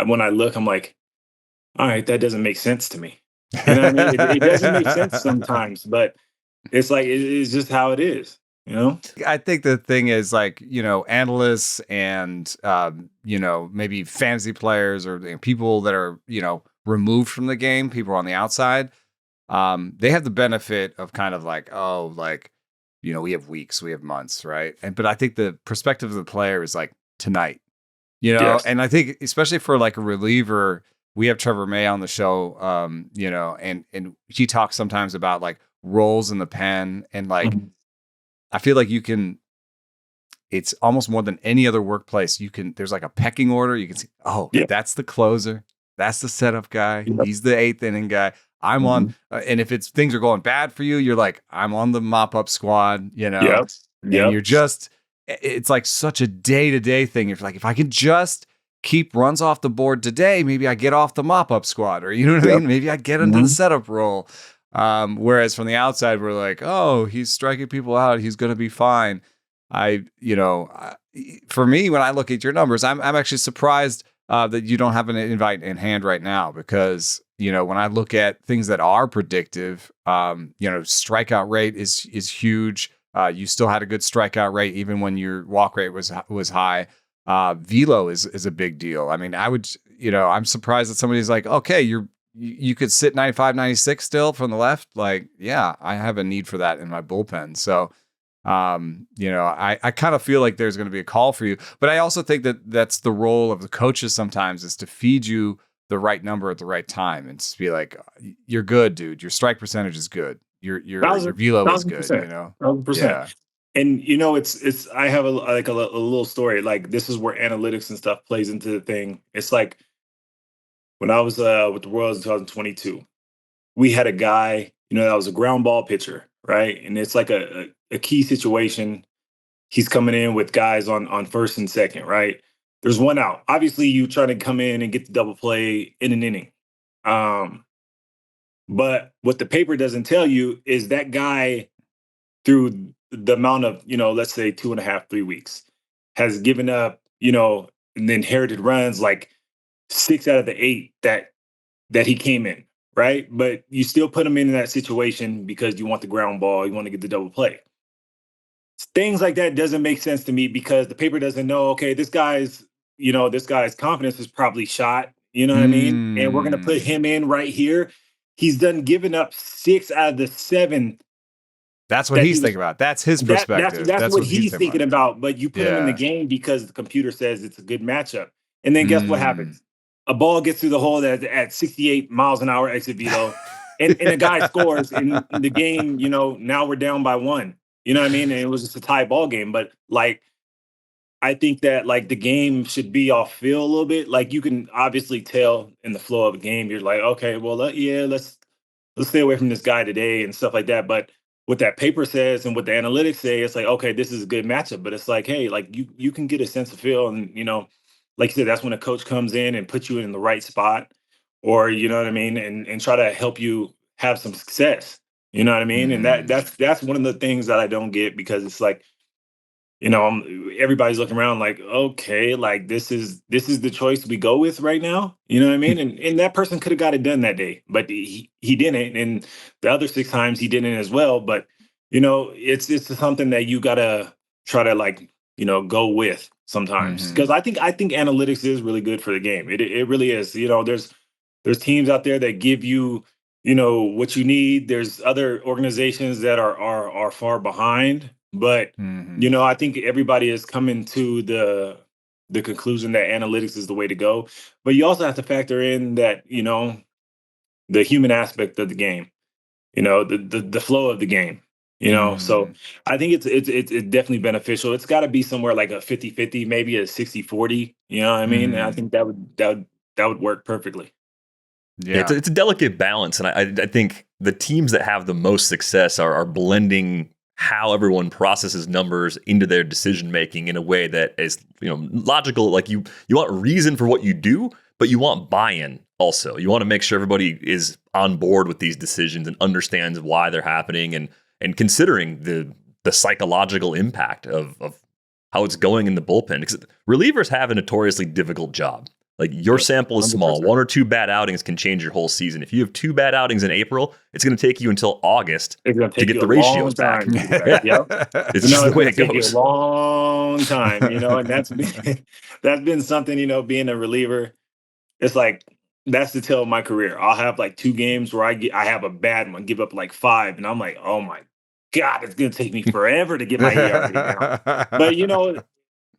when I look, I'm like, all right, that doesn't make sense to me. You know what I mean? It doesn't make sense sometimes, but it's like it's just how it is.
I think the thing is like, analysts and, maybe fantasy players or people that are, removed from the game, people on the outside, they have the benefit of kind of like, we have weeks, we have months, right? But I think the perspective of the player is like tonight,
Yes.
And I think especially for like a reliever, we have Trevor May on the show, and he talks sometimes about like roles in the pen and like, I feel like it's almost more than any other workplace. There's like a pecking order. You can see, that's the closer. That's the setup guy. Yep. He's the 8th inning guy. I'm on. And if things are going bad for you, you're like, I'm on the mop up squad,
Yep.
And you're just, it's like such a day-to-day thing. You're like, if I can just keep runs off the board today, maybe I get off the mop up squad, or you know what I mean? Maybe I get into the setup role. Whereas from the outside, we're like, oh, he's striking people out. He's going to be fine. For me, when I look at your numbers, I'm actually surprised that you don't have an invite in hand right now, because, when I look at things that are predictive, strikeout rate is huge. You still had a good strikeout rate, even when your walk rate was high. Velo is a big deal. I mean, I'm surprised that somebody's like, okay, you could sit 95, 96 still from the left. Like, yeah, I have a need for that in my bullpen. So, I kind of feel like there's going to be a call for you, but I also think that that's the role of the coaches sometimes, is to feed you the right number at the right time and just be like, you're good, dude. Your strike percentage is good. Your velo is good.
1,000%.
Yeah.
And it's I have a little story. Like, this is where analytics and stuff plays into the thing. It's like when I was with the Royals in 2022, we had a guy, that was a ground ball pitcher, right? And it's like a key situation. He's coming in with guys on first and second, right? There's one out. Obviously, you try to come in and get the double play in an inning. But what the paper doesn't tell you is that guy, through the amount of, let's say 2.5, 3 weeks, has given up, the inherited runs like 6 out of the 8 that he came in, right? But you still put him in that situation because you want the ground ball, you want to get the double play. Things like that doesn't make sense to me, because the paper doesn't know, okay, this guy's confidence is probably shot, you know what I mean? And we're going to put him in right here. He's done giving up 6 out of the 7.
That's what he's thinking about. That's his perspective.
That's what he's thinking about. But you put him in the game because the computer says it's a good matchup. And then guess what happens? A ball gets through the hole at 68 miles an hour exit velo, and a guy scores in the game. Now we're down by 1. You know what I mean? And it was just a tie ball game. But like, I think that like the game should be off field a little bit. Like, you can obviously tell in the flow of a game. You're like, okay, well, let's stay away from this guy today and stuff like that. But what that paper says and what the analytics say, it's like, okay, this is a good matchup. But it's like, hey, like you can get a sense of feel, and like you said, that's when a coach comes in and puts you in the right spot, or you know what I mean, and try to help you have some success. You know what I mean? And that's one of the things that I don't get, because it's like, everybody's looking around like, okay, like this is the choice we go with right now. You know what I mean? And that person could have got it done that day, but he didn't. And the other 6 times he didn't as well. But it's something that you gotta try to like, go with sometimes, because I think analytics is really good for the game. It really is. There's teams out there that give you what you need. There's other organizations that are far behind. But, I think everybody is coming to the conclusion that analytics is the way to go. But you also have to factor in that, the human aspect of the game, the flow of the game, So I think it's definitely beneficial. It's got to be somewhere like a 50-50, maybe a 60-40, you know what I mean? And I think that would work perfectly.
Yeah, it's a delicate balance. And I think the teams that have the most success are blending how everyone processes numbers into their decision making in a way that is, logical. Like you want reason for what you do, but you want buy-in also. You want to make sure everybody is on board with these decisions and understands why they're happening, and considering the psychological impact of how it's going in the bullpen. Because relievers have a notoriously difficult job. Like, your sample is small. 1 or 2 bad outings can change your whole season. If you have 2 bad outings in April, it's going to take you until August to get the ratios back. It's just the way it goes.
Take you a long time, and that's been something, being a reliever. It's like, that's the tale of my career. I'll have like 2 games where I have a bad one, give up like 5, and I'm like, oh my God, it's going to take me forever to get my ERA down.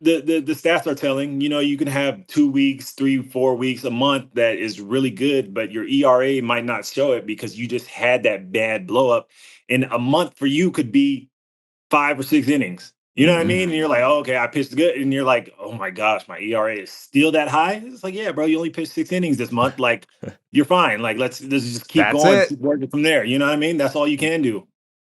But the stats are telling, you can have 2 weeks, 3, 4 weeks, a month that is really good, but your ERA might not show it because you just had that bad blow up. And a month for you could be 5 or 6 innings. You know what I mean? And you're like, oh, okay, I pitched good. And you're like, oh my gosh, my ERA is still that high. It's like, yeah, bro, you only pitched 6 innings this month. Like, you're fine. Like, let's just keep going, keep working from there. You know what I mean? That's all you can do.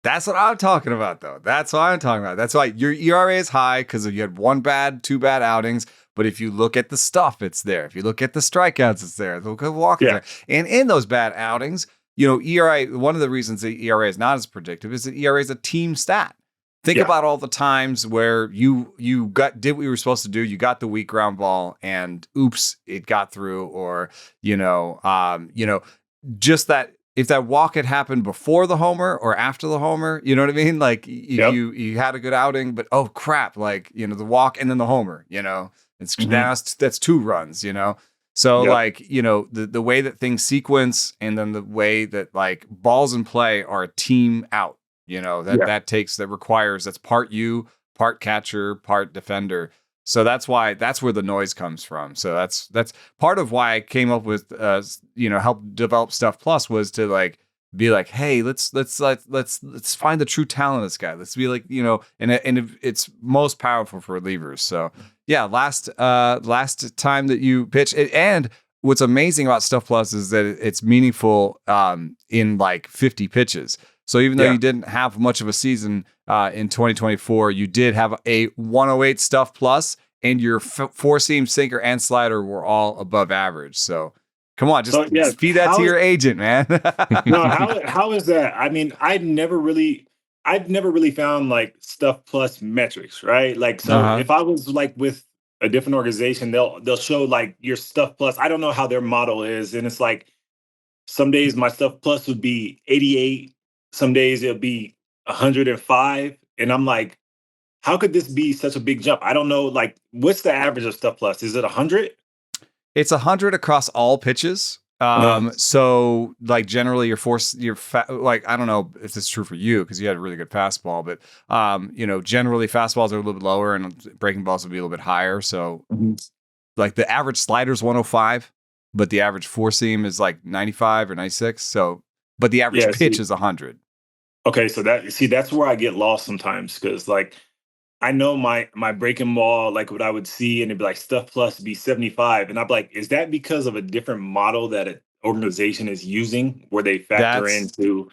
That's what I'm talking about, though. That's what I'm talking about. That's why your ERA is high, because you had 2 bad outings. But if you look at the stuff, it's there. If you look at the strikeouts, it's there. Look at walks, there. And in those bad outings, ERA. One of the reasons the ERA is not as predictive is that ERA is a team stat. Think about all the times where you did what you were supposed to do. You got the weak ground ball, and oops, it got through, or just that. If that walk had happened before the homer or after the homer, you know what I mean? Like, you had a good outing, but oh crap, like, the walk and then the homer, it's now that's 2 runs, So
Yep.
like, the way that things sequence and then the way that like balls in play are a team out, that requires, that's part you, part catcher, part defender. So that's where the noise comes from. So that's part of why I came up with, help develop Stuff Plus, was to like, be like, hey, let's find the true talent of this guy. Let's be like, and it's most powerful for relievers. So yeah, last time that you pitch it, and what's amazing about Stuff Plus is that it's meaningful in like 50 pitches. So even though you didn't have much of a season in 2024, you did have a 108 Stuff Plus, and your four seam, sinker, and slider were all above average. So come on, just feed that to your agent, man.
No, how is that? I mean, I've never really found like Stuff Plus metrics, right? Like, so if I was like with a different organization, they'll show like your Stuff Plus. I don't know how their model is, and it's like some days my Stuff Plus would be 88, some days it'll be 105, and I'm like, how could this be such a big jump? I don't know. Like, what's the average of Stuff Plus? Is it 100?
It's 100 across all pitches. So like generally like, I don't know if this is true for you because you had a really good fastball, but generally fastballs are a little bit lower and breaking balls will be a little bit higher. So like the average slider is 105, but the average four seam is like 95 or 96. So, but the average pitch is 100.
Okay. So that's where I get lost sometimes. Cause like, I know my breaking ball, like what I would see, and it'd be like Stuff Plus be 75. And I'm like, is that because of a different model that an organization is using where they factor into,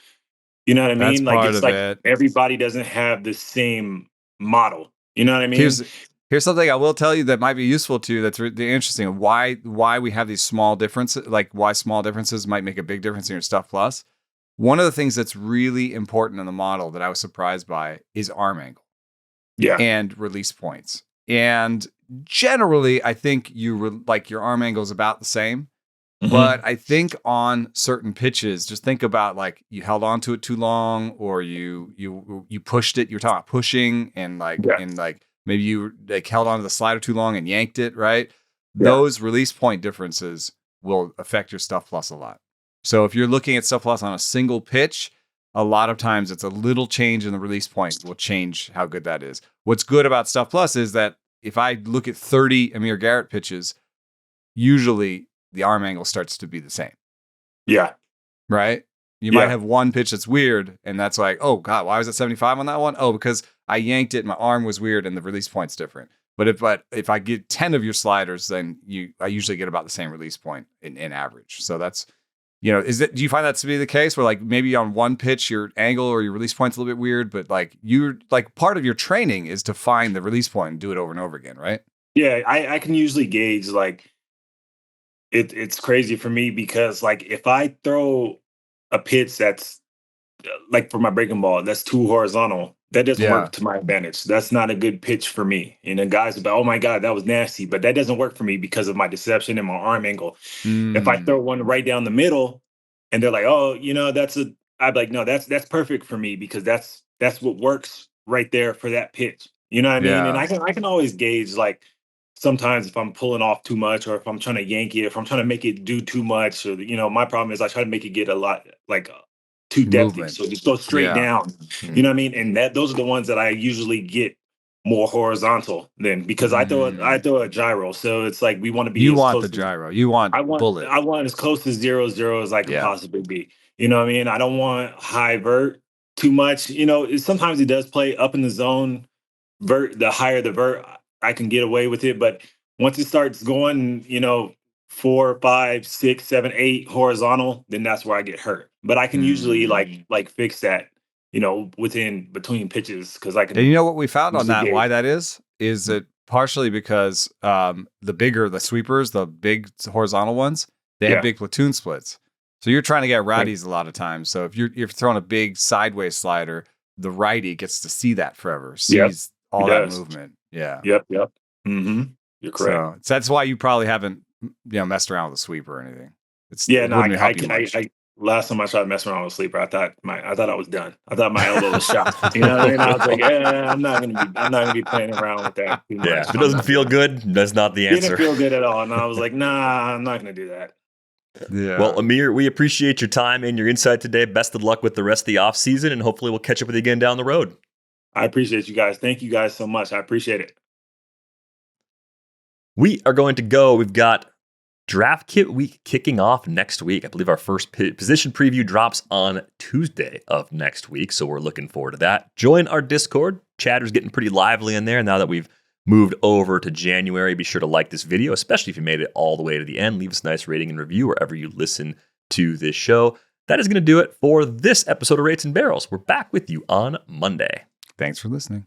you know what I mean? Like, it's like everybody doesn't have the same model. You know what I mean?
Here's something I will tell you that might be useful to you. That's really interesting. Why we have these small differences, like why small differences might make a big difference in your Stuff Plus. One of the things that's really important in the model that I was surprised by is arm angle.
Yeah.
And release points. And generally, I think your arm angle is about the same. But I think on certain pitches, just think about like you held on to it too long, or you pushed it. You're talking about pushing, and maybe you like held on to the slider too long and yanked it, right? Yeah. Those release point differences will affect your Stuff Plus a lot. So if you're looking at Stuff Plus on a single pitch, a lot of times it's a little change in the release point will change how good that is. What's good about Stuff Plus is that if I look at 30 Amir Garrett pitches, usually the arm angle starts to be the same.
Yeah.
Right? You might have one pitch that's weird, and that's like, oh, God, why was it 75 on that one? Oh, because I yanked it, my arm was weird, and the release point's different. But if I get 10 of your sliders, then I usually get about the same release point in average. So that's... do you find that to be the case where like maybe on one pitch your angle or your release point's a little bit weird, but like you're like part of your training is to find the release point and do it over and over again, right?
Yeah, I can usually gauge like it's crazy for me because like if I throw a pitch that's like for my breaking ball that's too horizontal, that doesn't work to my advantage. That's not a good pitch for me. And then guys about, oh my God, that was nasty. But that doesn't work for me because of my deception and my arm angle. If I throw one right down the middle and they're like, oh, I'd be like, no, that's perfect for me because that's what works right there for that pitch. You know what I mean? And I can always gauge like sometimes if I'm pulling off too much or if I'm trying to yank it, if I'm trying to make it do too much, or my problem is I try to make it get a lot like too depthy. So just go straight down. You know what I mean? And those are the ones that I usually get more horizontal than because I throw a gyro. So it's like we want to be.
You want the gyro. You want bullet.
I want as close to 0-0 as I can possibly be. You know what I mean? I don't want high vert too much. Sometimes it does play up in the zone. Vert, the higher the vert, I can get away with it. But once it starts going, 4, 5, 6, 7, 8 horizontal, then that's where I get hurt. But I can usually like fix that, between pitches because I can.
And you know what we found on that? Why that is that partially because the bigger the sweepers, the big horizontal ones, they have big platoon splits. So you're trying to get righties a lot of times. So if you're throwing a big sideways slider, the righty gets to see that forever, sees all that movement. Yeah.
Yep. Mm-hmm. You're correct.
So that's why you probably haven't messed around with a sweeper or anything.
last time I tried messing around with a sleeper, I thought I was done. I thought my elbow was shot. You know what I mean? I was like, I'm not gonna be playing around with that too much.
Yeah, if it doesn't feel good, that's not the
It
answer.
didn't feel good at all. And I was like, nah, I'm not gonna do that.
Yeah.
Well, Amir, we appreciate your time and your insight today. Best of luck with the rest of the offseason, and hopefully we'll catch up with you again down the road.
I appreciate you guys. Thank you guys so much. I appreciate it.
We are going to go. We've got Draft Kit Week kicking off next week. I believe our first position preview drops on Tuesday of next week, so we're looking forward to that. Join our Discord. Chatter's getting pretty lively in there now that we've moved over to January. Be sure to like this video, especially if you made it all the way to the end. Leave us a nice rating and review wherever you listen to this show. That is going to do it for this episode of Rates and Barrels. We're back with you on Monday.
Thanks for listening.